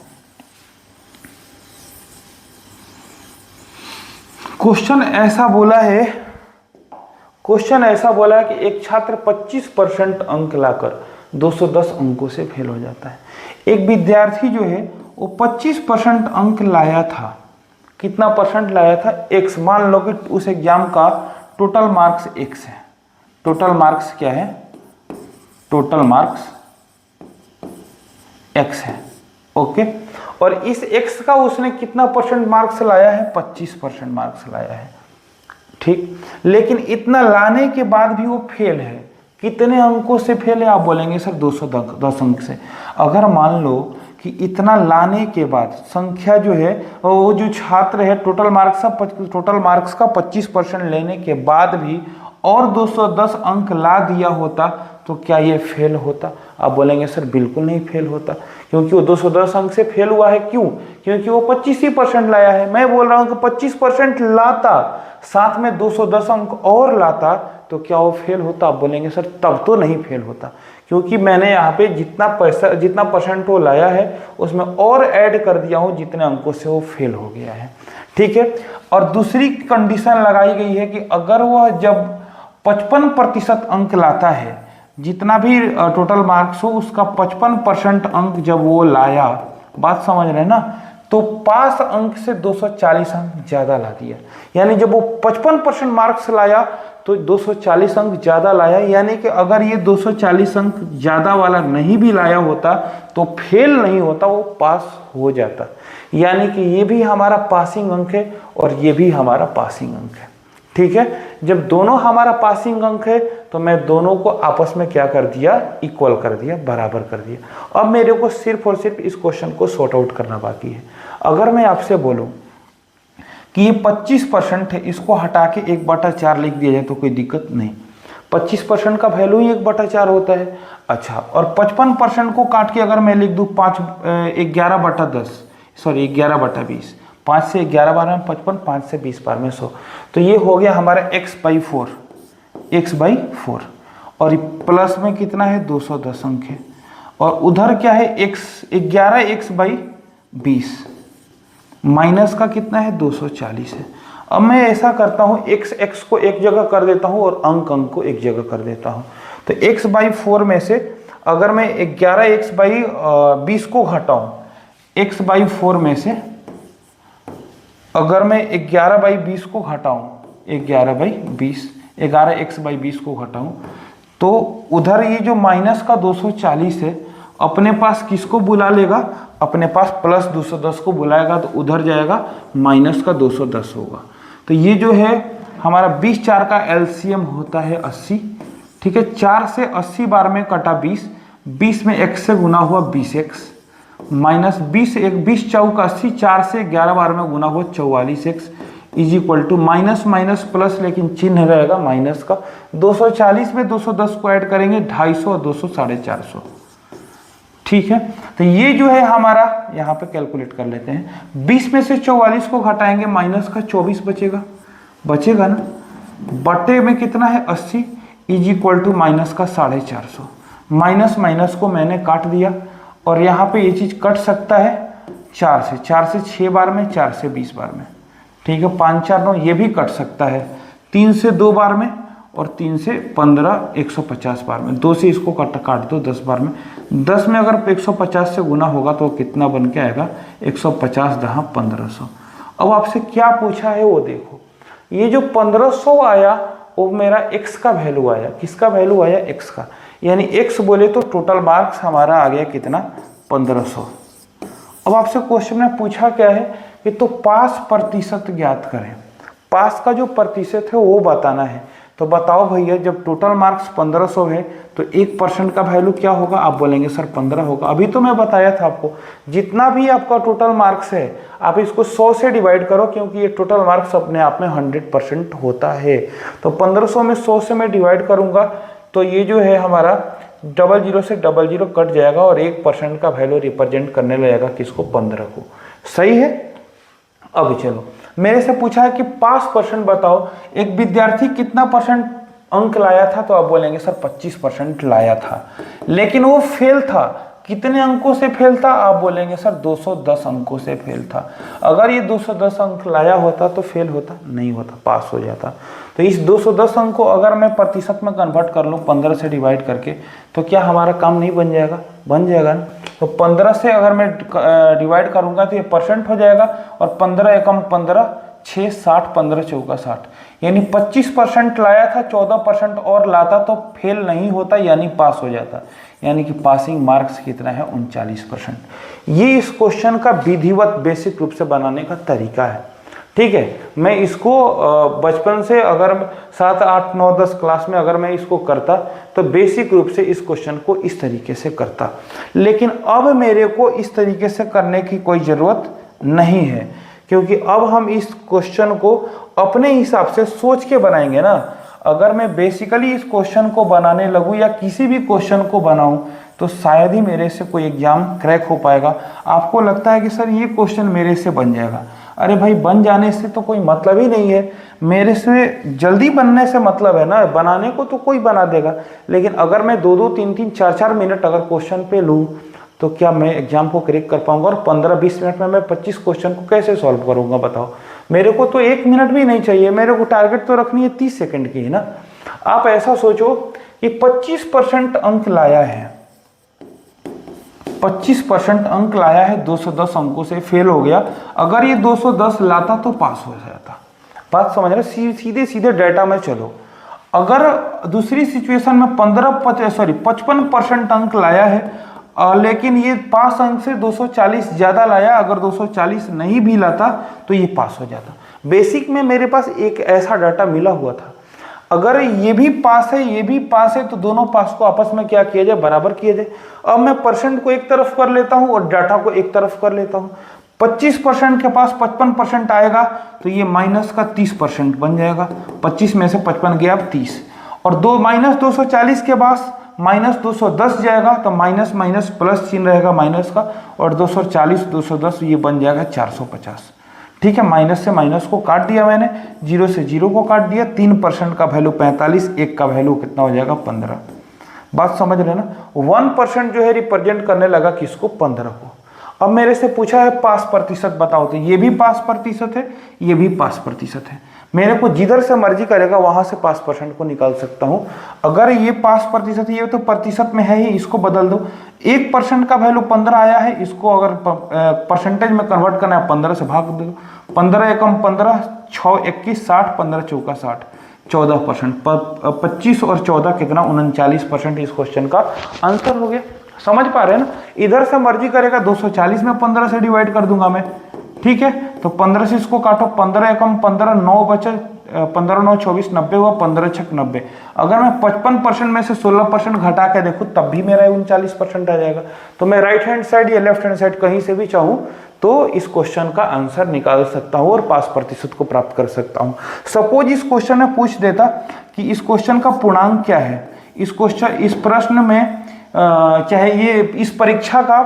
क्वेश्चन ऐसा बोला है कि एक छात्र 25% अंक लाकर 210 अंकों से फेल हो जाता है। एक विद्यार्थी जो है वो 25% अंक लाया था। कितना परसेंट लाया था? x। मान लो कि उस एग्जाम का टोटल मार्क्स x है। टोटल मार्क्स क्या है? टोटल मार्क्स x है, ओके। और इस x का उसने कितना परसेंट मार्क्स लाया है? 25% मार्क्स लाया है, ठीक। लेकिन इतना लाने के बाद भी वो फेल है। कितने अंकों से फेल है? आप बोलेंगे सर 210 अंक से। अगर मान लो कि इतना लाने के बाद संख्या जो है, वो जो छात्र है टोटल मार्क्स का 25% लेने के बाद भी और 210 अंक ला दिया होता तो क्या ये फेल होता? आप बोलेंगे सर बिल्कुल नहीं फेल होता, क्योंकि वो 210 अंक से फेल हुआ है। क्यों? क्योंकि वो 25% लाया है। मैं बोल रहा हूँ कि 25% लाता, साथ में 210 अंक और लाता तो क्या वो फेल होता? आप बोलेंगे सर तब तो नहीं फेल होता, क्योंकि मैंने यहाँ पे जितना परसेंट वो लाया है उसमें और ऐड कर दिया हूँ जितने अंकों से वो फेल हो गया है। ठीक है। और दूसरी कंडीशन लगाई गई है कि अगर वह जब 55% अंक लाता है, जितना भी टोटल मार्क्स हो उसका 55% अंक जब वो लाया, बात समझ रहे हैं ना, तो पास अंक से 240 अंक ज्यादा ला दिया। यानी जब वो 55% मार्क्स लाया तो 240 अंक ज्यादा लाया। यानी कि अगर ये 240 अंक ज्यादा वाला नहीं भी लाया होता तो फेल नहीं होता, वो पास हो जाता। यानी कि ये भी हमारा पासिंग अंक है और ये भी हमारा पासिंग अंक है। ठीक है। जब दोनों हमारा पासिंग अंक है तो मैं दोनों को आपस में क्या कर दिया? इक्वल कर दिया, बराबर कर दिया। अब मेरे को सिर्फ और सिर्फ इस क्वेश्चन को सॉर्ट आउट करना बाकी है। अगर मैं आपसे बोलूं कि ये 25% है, इसको हटा के 1/4 लिख दिया जाए तो कोई दिक्कत नहीं। 25% का वैल्यू ही 1/4 होता है। अच्छा, और 55% को काट के अगर मैं लिख दूं 11/10, सॉरी 11/20, 5 से 11 बार में 55, 5 से 20 बार में 100, तो ये हो गया हमारा x/4। और प्लस में कितना है? 210 अंक है। और उधर क्या है? 11x/20, माइनस का कितना है? 240 है। अब मैं ऐसा करता हूँ, x को एक जगह कर देता हूँ और अंक को एक जगह कर देता हूँ। तो x/4 में से अगर मैं 11x/20 को घटाऊं, x/4 में से अगर मैं 11/20 को घटाऊं, 11x/20 को घटाऊं, तो उधर ये जो माइनस का 240 है अपने पास किसको बुला लेगा? अपने पास प्लस 210 को बुलाएगा, तो उधर जाएगा माइनस का 210 होगा। तो ये जो है हमारा 20/4 का एलसीएम होता है 80। ठीक है। 4 से 80 बार में कटा 20 में x से गुना हुआ 20x, माइनस 20 का 80, 4 से 11 बार में गुना हुआ 44x, is equal to minus minus plus, लेकिन चिन्ह रहेगा माइनस का। 240 में 210 को ऐड करेंगे 250 और 200 450। ठीक है। तो ये जो है हमारा, यहाँ पे कैलकुलेट कर लेते हैं। 20 में से 44 को घटाएंगे, माइनस का 24 बचेगा ना, बटे में कितना है? 80, इज इक्वल टू माइनस का 450। माइनस माइनस को मैंने काट दिया, और यहाँ पे ये चीज कट सकता है 4 से 6 बार में, 4 से 20 बार में। ठीक है। 5 4 9, ये भी कट सकता है 3 से 2 बार में, और 3 से 15 150 बार में। 2 से इसको काट दो 10 बार में। 10 में अगर 150 से गुना होगा तो कितना बन के आएगा? 150 10 1500। अब आपसे क्या पूछा है वो देखो। ये जो 1500 आया वो मेरा x का वैल्यू आया। किसका वैल्यू आया? x का। यानी x बोले तो टोटल मार्क्स हमारा आ गया कितना? 1500। अब आपसे क्वेश्चन में पूछा क्या है कि तो पास प्रतिशत ज्ञात करें। पास का जो प्रतिशत है वो बताना है। तो बताओ भैया, जब टोटल मार्क्स 1500 है तो 1% का वैल्यू क्या होगा? आप बोलेंगे सर 15 होगा। अभी तो मैं बताया था आपको, जितना भी आपका टोटल मार्क्स है आप इसको 100 से डिवाइड करो, क्योंकि ये टोटल मार्क्स अपने आप में 100% होता है। तो 1500 में 100 से मैं डिवाइड करूंगा तो ये जो है हमारा 00 से 00 कट जाएगा, और 1% का वैल्यू रिप्रेजेंट करने लगेगा किसको? 15 को। सही है। अब चलो, मेरे से पूछा है कि पास परसेंट बताओ, एक विद्यार्थी कितना परसेंट अंक लाया था? तो आप बोलेंगे सर 25% लाया था, लेकिन वो फेल था। कितने अंकों से फेल था? आप बोलेंगे सर 210 अंकों से फेल था। अगर ये 210 अंक लाया होता तो फेल होता? नहीं होता, पास हो जाता। तो इस 210 अंक को अगर मैं प्रतिशत में कन्वर्ट कर लूँ 15 से डिवाइड करके, तो क्या हमारा काम नहीं बन जाएगा? बन जाएगा ना। तो 15 से अगर मैं डिवाइड करूंगा तो ये परसेंट हो जाएगा, और 15 एकम 15, 6 60, 15 चौका 60, यानी 25% लाया था, 14% और लाता तो फेल नहीं होता, यानी पास हो जाता। यानी कि पासिंग मार्क्स कितना है? 39%। ये इस क्वेश्चन का विधिवत बेसिक रूप से बनाने का तरीका है। ठीक है। मैं इसको बचपन से अगर 7, 8, 9, 10 क्लास में अगर मैं इसको करता तो बेसिक रूप से इस क्वेश्चन को इस तरीके से करता, लेकिन अब मेरे को इस तरीके से करने की कोई ज़रूरत नहीं है, क्योंकि अब हम इस क्वेश्चन को अपने हिसाब से सोच के बनाएंगे ना। अगर मैं बेसिकली इस क्वेश्चन को बनाने लगूँ या किसी भी क्वेश्चन को बनाऊं तो शायद ही मेरे से कोई एग्जाम क्रैक हो पाएगा। आपको लगता है कि सर ये क्वेश्चन मेरे से बन जाएगा, अरे भाई बन जाने से तो कोई मतलब ही नहीं है, मेरे से जल्दी बनने से मतलब है ना। बनाने को तो कोई बना देगा, लेकिन अगर मैं 2-2, 3-3, 4-4 मिनट अगर क्वेश्चन पे लूँ तो क्या मैं एग्जाम को क्रैक कर पाऊंगा? और 15-20 मिनट में मैं 25 क्वेश्चन को कैसे सॉल्व करूंगा बताओ? मेरे को तो 1 मिनट भी नहीं चाहिए, मेरे को टारगेट तो रखनी है 30 सेकंड की, है ना। आप ऐसा सोचो कि 25% अंक लाया है, 25% अंक लाया है, 210 अंकों से फेल हो गया। अगर ये 210 लाता तो पास हो जाता। बात समझ रहे? सीधे सीधे डाटा में चलो। अगर दूसरी सिचुएशन में 55% अंक लाया है, लेकिन ये पास अंक से 240 ज्यादा लाया, अगर 240 नहीं भी लाता तो ये पास हो जाता। बेसिक में मेरे पास एक ऐसा डाटा मिला हुआ था, अगर ये भी पास है ये भी पास है तो दोनों पास को आपस में क्या किया जाए? बराबर किया जाए। अब मैं परसेंट को एक तरफ कर लेता हूं और डाटा को एक तरफ कर लेता हूं। 25% के पास 55% आएगा तो ये माइनस का 30% बन जाएगा। 25 में से 55 गया, अब 30, और -240 के पास -210 जाएगा तो माइनस माइनस प्लस चिन्ह रहेगा माइनस का, और 240 210 ये बन जाएगा 450। ठीक है, माइनस से माइनस को काट दिया मैंने, 0 से 0 को काट दिया। 3% का वैल्यू 45, 1 का वैल्यू कितना हो जाएगा? 15। बात समझ रहे ना? 1% जो है रिप्रेजेंट करने लगा किसको? 15 को। अब मेरे से पूछा है पास प्रतिशत बताओ, तो ये भी पास प्रतिशत है, ये भी पास प्रतिशत है। मेरे को जिधर से मर्जी करेगा वहां से पास परसेंट को निकाल सकता हूं। अगर ये पास प्रतिशत, ये तो प्रतिशत में है ही, इसको बदल दो। 1% का वैल्यू 15 आया है, इसको अगर परसेंटेज में कन्वर्ट करना है 15 से भाग दो। 15 एकम 15, 6 21, 60, 15 चौका 60, 14%। 25 और 14 कितना? 39% इस क्वेश्चन का आंसर हो गया। समझ पा रहे हैं ना? इधर से मर्जी करेगा 240 में 15 से डिवाइड कर दूंगा मैं। ठीक है, तो 15 से इसको काटो, 15 एकम 15, 9 बचे, 15 9 24, 90 हुआ, 15 छक 90। अगर मैं 55% में से 16% घटा के देखूं तब भी मेरा 39% आ जाएगा। तो मैं राइट हैंड साइड या लेफ्ट हैंड साइड कहीं से भी चाहूं तो इस क्वेश्चन का आंसर निकाल सकता हूं और पास प्रतिशत को प्राप्त कर सकता हूं। सपोज इस क्वेश्चन में पूछ देता कि इस क्वेश्चन का पूर्णांक क्या है, इस प्रश्न में चाहे ये इस परीक्षा का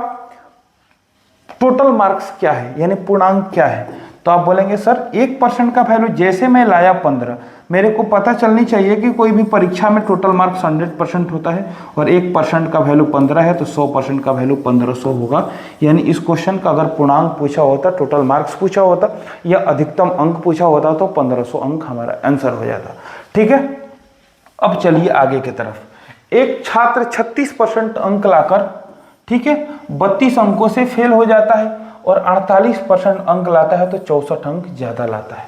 टोटल मार्क्स क्या है, यानी पूर्णांक क्या है, तो आप बोलेंगे सर 1% का वैल्यू जैसे मैं लाया 15, मेरे को पता चलनी चाहिए कि कोई भी परीक्षा में टोटल मार्क्स 100% होता है और 1% का वैल्यू 15 है तो 100% का वैल्यू 1500 होगा। यानी इस क्वेश्चन का अगर पूर्णांक पूछा होता, टोटल मार्क्स पूछा होता या अधिकतम अंक पूछा होता तो 1500 अंक हमारा आंसर हो जाता। ठीक है, अब चलिए आगे की तरफ। एक छात्र 36% अंक लाकर, ठीक है, 32 अंकों से फेल हो जाता है और 48% अंक लाता है तो 64 अंक ज्यादा लाता है।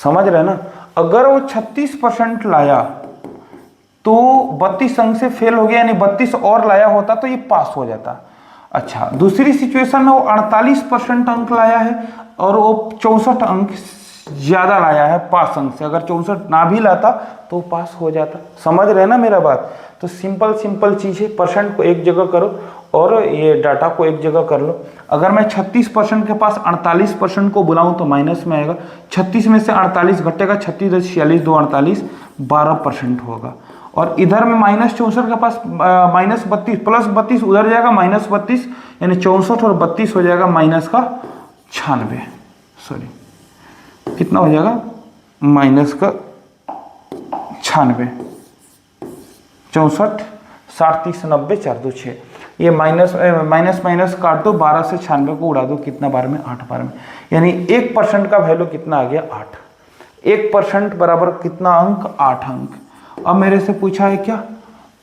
समझ रहे ना? अगर वो 36% लाया तो 32 अंक से फेल हो गया, यानी 32 और लाया होता तो ये पास हो जाता। अच्छा, दूसरी सिचुएशन में वो 48% अंक लाया है और वो 64 अंक ज्यादा लाया है पास अंक से, अगर 64 ना भी लाता तो पास हो जाता। समझ रहे ना मेरा बात? तो सिंपल चीज है, परसेंट को एक जगह करो और ये डाटा को एक जगह कर लो। अगर मैं 36% के पास 48% को बुलाऊं तो माइनस में आएगा। 36 में से 48 घटेगा, 36 46 2 48, 12% होगा। और इधर में -64 के पास -32 प्लस 32 उधर जाएगा -32, यानी 64 और 32 हो जाएगा माइनस का 96, सॉरी कितना हो जाएगा? माइनस का 96, 64 60 30 90 4 2 6, ये माइनस काट दो, 12 से 96 को उड़ा दो, कितना बार में? 8 बार में। यानी 1% का वैल्यू कितना आ गया? 8। 1% बराबर कितना अंक? 8 अंक। अब मेरे से पूछा है क्या?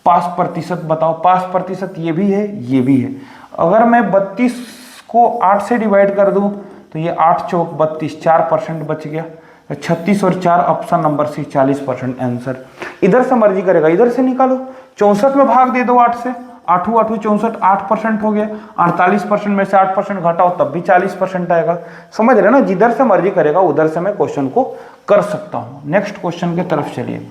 पास प्रतिशत बताओ। पास प्रतिशत ये भी है, ये भी है। अगर मैं 32 को 8 से डिवाइड कर दूं तो ये 8 चौक 32, 4% बच गया। 36 और 4, ऑप्शन नंबर सी 40% आंसर। इधर से मर्जी करेगा, इधर से निकालो। 64 में भाग दे दो 8 से, आठू आठू 64, 8% हो गया। 48% में से 8% घटाओ तब भी 40% आएगा। समझ रहे ना, जिधर से मर्जी करेगा उधर से मैं क्वेश्चन को कर सकता हूं। नेक्स्ट क्वेश्चन की तरफ चलिए।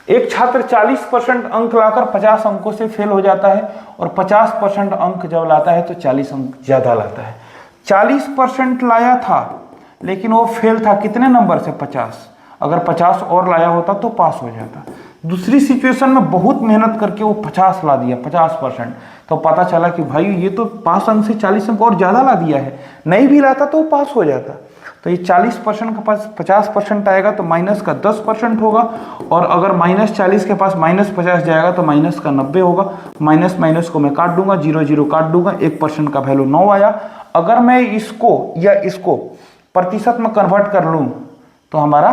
एक छात्र 40% अंक लाकर 50 अंकों से फेल हो जाता है और 50% अंक जब लाता है तो 40 अंक ज्यादा लाता है। 40% लाया था लेकिन वो फेल था कितने नंबर से? 50। अगर 50 और लाया होता तो पास हो जाता। दूसरी सिचुएशन में बहुत मेहनत करके वो 50 ला दिया, 50%, तो पता चला कि भाई ये तो 5 अंक से 40 अंक और ज्यादा ला दिया है, नहीं भी लाता तो वो पास हो जाता। तो ये 40% के पास 50% आएगा तो माइनस का 10% होगा, और अगर -40 के पास -50 जाएगा तो माइनस का 90 होगा। माइनस माइनस को मैं काट दूंगा, 0 0 काट दूंगा, 1% का वैल्यू 9 आया। अगर मैं इसको या इसको प्रतिशत में कन्वर्ट कर लूं तो हमारा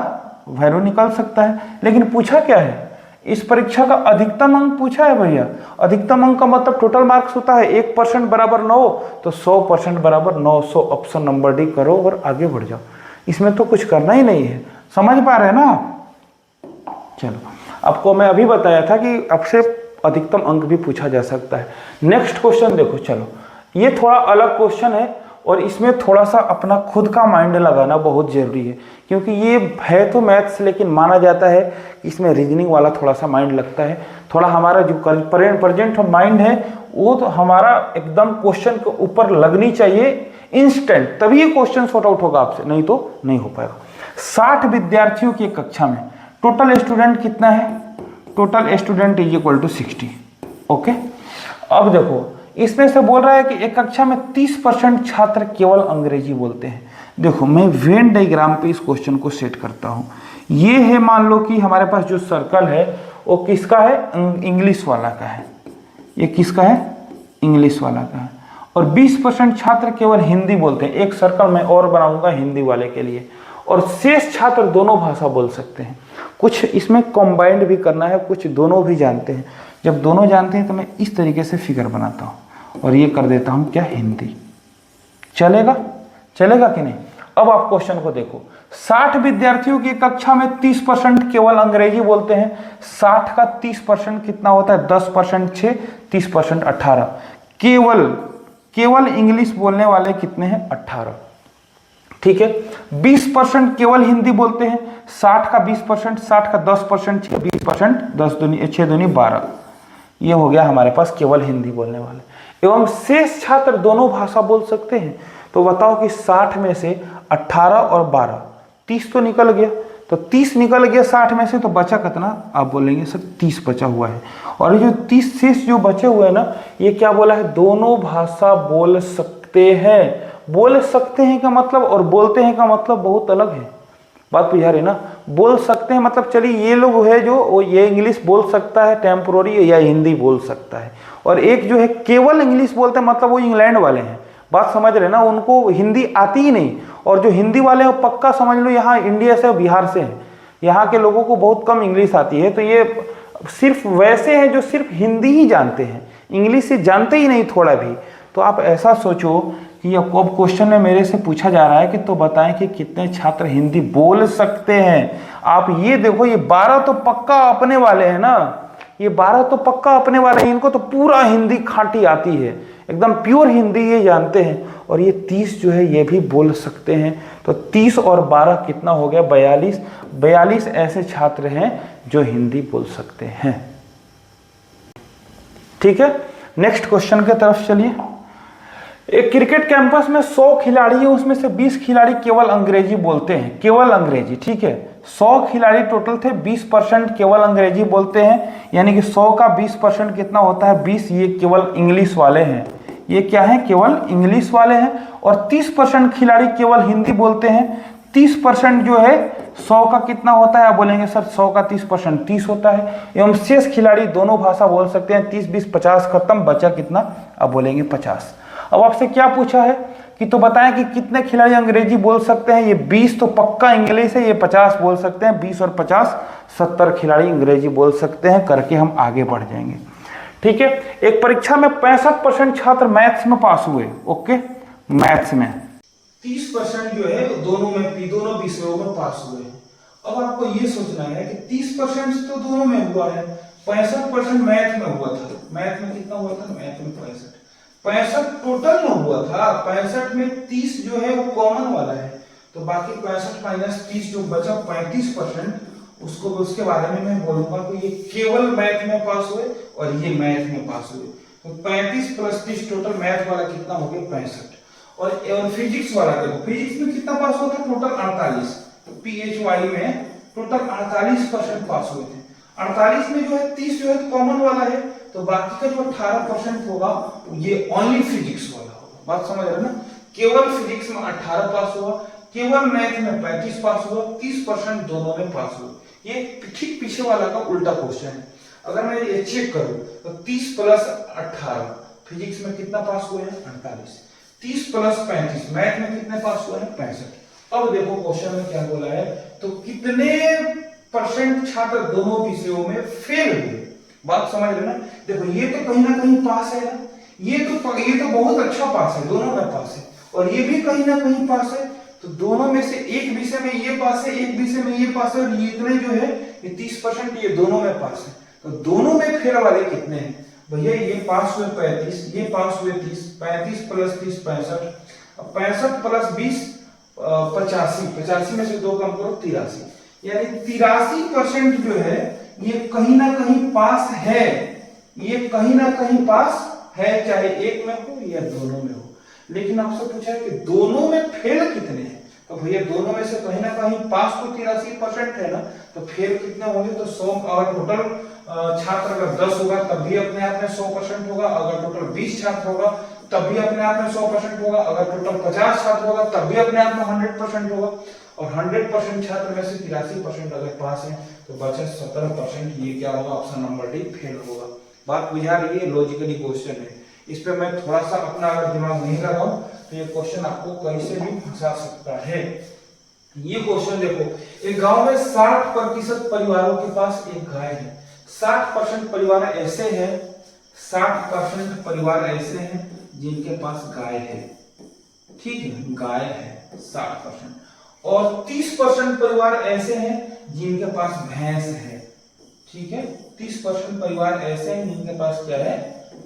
वैल्यू निकल सकता है। लेकिन पूछा क्या है, इस परीक्षा का अधिकतम अंक पूछा है भैया। अधिकतम अंक का मतलब टोटल मार्क्स होता है 1% बराबर 9, तो 100% बराबर 900। ऑप्शन नंबर डी करो और आगे बढ़ जाओ। इसमें तो कुछ करना ही नहीं है, समझ पा रहे हैं ना। चलो, आपको मैं अभी बताया था कि आपसे अधिकतम अंक भी पूछा जा सकता है। नेक्स्ट क्वेश्चन देखो। चलो, ये थोड़ा अलग क्वेश्चन है और इसमें थोड़ा सा अपना खुद का माइंड लगाना बहुत जरूरी है, क्योंकि ये है तो मैथ्स, लेकिन माना जाता है कि इसमें रीजनिंग वाला थोड़ा सा माइंड लगता है। थोड़ा हमारा जो प्रेजेंट माइंड है वो तो हमारा एकदम क्वेश्चन के ऊपर लगनी चाहिए इंस्टेंट, तभी ये क्वेश्चन सॉर्ट आउट होगा आपसे, नहीं तो नहीं हो पाएगा। 60 विद्यार्थियों की कक्षा में टोटल स्टूडेंट कितना है? Total student is equal to 60। Okay, अब देखो इसमें से बोल रहा है कि एक कक्षा में 30% छात्र केवल अंग्रेजी बोलते हैं। देखो, मैं वेन डायग्राम पे इस क्वेश्चन को सेट करता हूं। ये है, मान लो कि हमारे पास जो सर्कल है वो किसका है? इंग्लिश वाला का है। ये किसका है? इंग्लिश वाला का है। और 20% छात्र केवल हिंदी बोलते हैं। एक सर्कल मैं और बनाऊंगा हिंदी वाले के लिए, और शेष छात्र दोनों भाषा बोल सकते हैं। कुछ इसमें कॉम्बाइंड भी करना है, कुछ दोनों भी जानते हैं। जब दोनों जानते हैं तो मैं इस तरीके से फिगर बनाता हूं और ये कर देता हूं क्या? हिंदी। चलेगा? चलेगा कि नहीं? अब आप क्वेश्चन को देखो। 60 विद्यार्थियों की कक्षा में 30% केवल अंग्रेजी बोलते हैं। 60 का 30% कितना होता है? 10% 6, 30% 18। केवल इंग्लिश बोलने वाले कितने हैं? 18। ठीक है। 20% केवल हिंदी बोलते हैं। 60 का 20%, 60 का 10%, 20%, 10 दूनी 6 दूनी 12। ये हो गया हमारे पास केवल हिंदी बोलने वाले। एवं शेष छात्र दोनों भाषा बोल सकते हैं। तो बताओ कि 60 में से 18 और 12, 30 तो निकल गया। तो 30 निकल गया 60 में से, तो बचा कितना? आप बोलेंगे सर 30 बचा हुआ है। और ये जो 30 शेष जो बचे हुए हैं ना, ये क्या बोला है? दोनों भाषा बोल सकते हैं। बोल सकते हैं का मतलब और बोलते हैं का मतलब बहुत अलग है। बात बुझा रही ना? बोल सकते हैं मतलब चलिए ये लोग है जो ये इंग्लिश बोल सकता है टेम्पोररी, या हिंदी बोल सकता है। और एक जो है केवल इंग्लिश बोलते हैं, मतलब वो इंग्लैंड वाले हैं। बात समझ रहे ना? उनको हिंदी आती ही नहीं। और जो हिंदी वाले हैं वो पक्का समझ लो यहाँ इंडिया से, बिहार से हैं। यहाँ के लोगों को बहुत कम इंग्लिश आती है। तो ये सिर्फ वैसे हैं जो सिर्फ हिंदी ही जानते हैं, इंग्लिश से जानते ही नहीं थोड़ा भी। तो आप ऐसा सोचो कि अब क्वेश्चन में मेरे से पूछा जा रहा है कि तो बताएं कि कितने छात्र हिंदी बोल सकते हैं। आप ये देखो, ये 12 तो पक्का अपने वाले हैं ना, ये 12 तो पक्का अपने वाले हैं। इनको तो पूरा हिंदी खांटी आती है, एकदम प्योर हिंदी ये जानते हैं। और ये 30 जो है ये भी बोल सकते हैं। तो 30 और 12 कितना हो गया? 42। 42 ऐसे छात्र हैं जो हिंदी बोल सकते हैं। ठीक है, नेक्स्ट क्वेश्चन की तरफ चलिए। एक क्रिकेट कैंपस में 100 खिलाड़ी है, उसमें से 20 खिलाड़ी केवल अंग्रेजी बोलते हैं। केवल अंग्रेजी, ठीक है। 100 खिलाड़ी टोटल थे, 20% केवल अंग्रेजी बोलते हैं। यानी कि 100 का 20% कितना होता है? 20। ये केवल इंग्लिश वाले हैं। ये क्या है? केवल इंग्लिश वाले हैं। और 30% खिलाड़ी केवल हिंदी बोलते हैं। 30% जो है 100 का कितना होता है? आप बोलेंगे सर 100 का 30% 30 होता है। एवं शेष खिलाड़ी दोनों भाषा बोल सकते हैं। 30 20 50 खत्म, बचा कितना? आप बोलेंगे 50। अब आपसे क्या पूछा है कि तो बताएं कि कितने खिलाड़ी अंग्रेजी बोल सकते हैं? ये 20 तो पक्का इंग्लिश है, ये 50 बोल सकते हैं। 20 और 50 70 खिलाड़ी अंग्रेजी बोल सकते हैं। करके हम आगे बढ़ जाएंगे। ठीक है। एक परीक्षा में 65% छात्र मैथ्स में पास हुए। ओके, मैथ्स में 30% जो है दोनों विषयों में पास हुए। अब आपको ये सोचना है कि 30% तो दोनों में हुआ है, 65% मैथ में हुआ था। मैथ में कितना कितना हुआ था, मैथ में 65 टोटल में हुआ था। 65 में 30 जो है वो कॉमन वाला है, तो बाकी 65 माइनस 30 जो बचा 35%, उसको उसके बारे में मैं बोलूंगा कि ये केवल मैथ में पास हुए और ये मैथ में पास हुए। तो 35 प्लस 30 टोटल मैथ वाला कितना हो गया 65। और फिजिक्स वाला देखो, फिजिक्स में कितना पास हुआ था टोटल 48, PHY में टोटल 48% पास हुए थे। 48 में जो है 30 जो है कॉमन वाला है, तो बाकी का जो 18% होगा ये ओनली फिजिक्स वाला होगा। बात समझ रहे ना, केवल फिजिक्स में 18 पास हुआ, केवल मैथ में 35 पास हुआ, 30% दोनों में पास हुआ। ये ठीक पीछे वाला का उल्टा क्वेश्चन है। अगर मैं ये चेक करूं तो 30 प्लस 18 फिजिक्स में कितना पास हुए हैं 48, 30 प्लस 35 मैथ में कितने पास हुए हैं 65। अब देखो क्वेश्चन में क्या बोला है, तो कितने परसेंट छात्र दोनों विषयों में फेल हुए। बात समझ रहे ना, देखो ये तो कहीं ना कहीं पास है ना, ये तो बहुत अच्छा पास है, दोनों में पास है, और ये भी कहीं ना कहीं पास है। तो दोनों में से एक विषय में ये पास है, एक विषय में ये पास है, और ये इतने जो है ये 30% ये दोनों में पास है। तो दोनों में फेल वाले कितने हैं भैया, ये पास हुए 35, ये पास हुए 30, 35 प्लस 30 65, 65 प्लस 20 85, 85 में से 2 कम करो 83, यानी 83% जो है ये कहीं ना कहीं पास है, ये कहीं ना कहीं पास है, चाहे एक में हो या दोनों में हो। लेकिन आपसे पूछा है कि दोनों में फेल कितने हैं, तो भैया दोनों में से कहीं ना कहीं पास तो 83% है ना, तो फेल कितने होंगे, तो 100, अगर टोटल छात्र अगर 10 होगा तब भी अपने आप में 100% होगा, अगर टोटल 20 छात्र होगा तब भी अपने आप में 100% होगा, अगर टोटल 50 छात्र होगा तब भी अपने आप में 100% होगा, और 100% छात्र में से 83% अगर पास है तो बचा 17%, ये क्या होगा, ऑप्शन नंबर डी फेल होगा। बात बुझा रही है, लॉजिकली क्वेश्चन है, इस पे मैं थोड़ा सा अपना अगर दिमाग नहीं लगाऊं तो ये क्वेश्चन आपको कहीं से भी फंसा सकता है। ये क्वेश्चन देखो, एक गांव में 60% परिवारों के पास एक गाय है। 60% परिवार ऐसे हैं, 60% परिवार ऐसे हैं जिनके पास गाय है, ठीक है, गाय है 60%, और 30% परिवार ऐसे हैं जिनके पास भैंस है, ठीक है, 30% परिवार ऐसे हैं जिनके पास क्या है,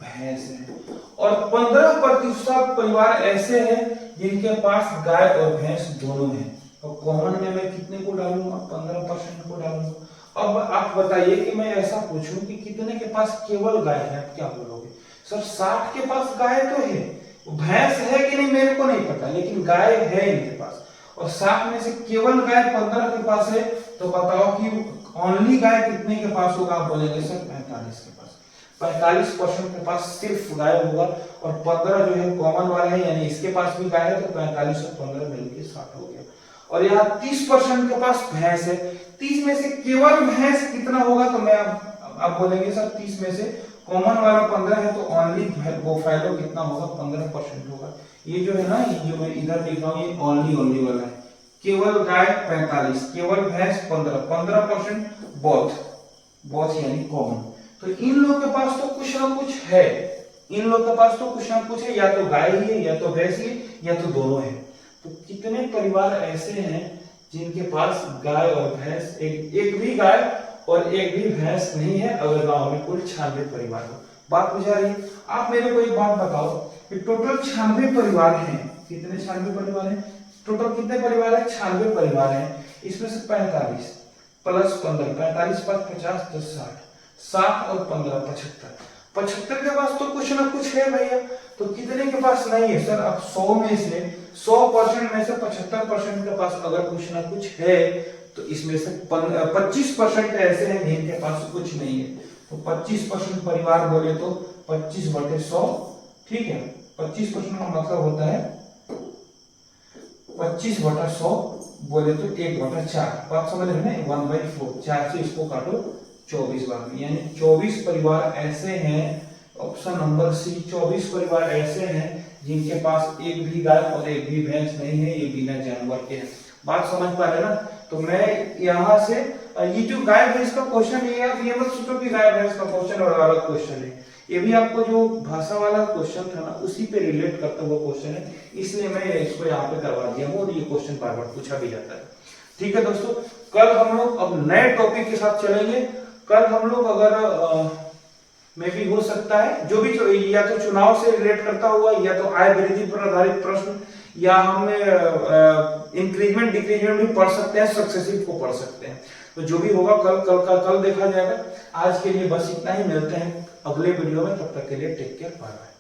भैंस है, और 15% परिवार ऐसे हैं जिनके पास गाय और भैंस दोनों हैं। तो कॉमन में मैं कितने को डालूंगा, 15% को डालूंगा। अब आप बताइए कि मैं ऐसा पूछूं कि कितने के पास केवल गाय है, आप क्या बोलोगे, सर 60 के पास गाय तो है, भैंस है कि नहीं मेरे को नहीं पता, लेकिन गाय है इनके पास, और 60 में से केवल गाय 15 के पास है, तो बताओ कि ओनली गाय कितने के पास होगा, आप बोलेंगे सर 45 के पास। 45% के पास सिर्फ गाय होगा, और 15 जो है कॉमन वाला है, यानी इसके पास भी गाय है, तो 45 और 15 मिलकर 60 हो गया। और यहाँ 30% के पास भैंस है, 30 में से केवल भैंस कितना होगा, तो मैं आप बोलेंगे सर 30 में से कॉमन वाला 15 है, तो ओनली बोफैलो कितना होगा, 15% होगा। ये जो है ना, ये जो मैं इधर लिख रहा हूँ ये ओनली वाला है, केवल गाय 45, केवल भैंस 15, 15% बोथ यानी कॉमन। तो इन लोगों के पास तो कुछ ना कुछ है, इन लोगों के पास तो कुछ ना कुछ है, या तो गाय ही है, या तो भैंस ही, या तो दोनों है। तो कितने परिवार ऐसे हैं जिनके पास गाय और भैंस, एक भी गाय और एक भी भैंस नहीं है, अगर गांव में कुल 96 परिवार हो। बात बुझा रही है। आप मेरे को एक बात बताओ कि टोटल 96 परिवार हैं, कितने 96 परिवार हैं, टोटल कितने परिवार है, 96 परिवार हैं, इसमें से 45 प्लस 15, 45 प्लस 50 10 60, 60 और 15 75, 75 के पास तो कुछ ना कुछ है भैया, तो कितने के पास नहीं है सर, अब 100 में से 100% में से 75% के पास अगर कुछ ना कुछ है, तो इसमें से 25% ऐसे हैं जिनके पास कुछ नहीं है, तो 25% परिवार बोले तो 25/100, ठीक है, 25% का मतलब होता है 25/100 बोले तो 1/4, बात समझ रहे हैं, 1/4, 4 से इसको काटो 24 बार में, यानी 24 परिवार ऐसे हैं, ऑप्शन नंबर सी, 24 परिवार ऐसे हैं जिनके पास एक भी गाय और एक भी भैंस नहीं है, ये बिना जानवर के हैं। बात समझ पा रहे ना, तो मैं यहाँ से ये जो गाय भैंस का क्वेश्चन है, आप ये मत सोचो कि गाय भैंस का क्वेश्चन और अलग क्वेश्चन है, ये भी आपको जो भाषा वाला क्वेश्चन था ना उसी पे रिलेट करता हुआ क्वेश्चन है, इसलिए मैं इसको यहाँ पे करवा दिया हूँ, और ये क्वेश्चन बार बार पूछा भी जाता है। ठीक है दोस्तों, कल हम लोग अब नए टॉपिक के साथ चलेंगे। कल हम लोग अगर में भी हो सकता है, जो भी या तो चुनाव से रिलेट करता हुआ, या तो आय वृद्धि पर आधारित प्रश्न, या हम इंक्रीजमेंट डिक्रीजमेंट भी पढ़ सकते हैं, सक्सेसिव को पढ़ सकते हैं। तो जो भी होगा कल देखा जाएगा। आज के लिए बस इतना ही, मिलते हैं अगले वीडियो में, तब तक के लिए टेक केयर, बाय बाय।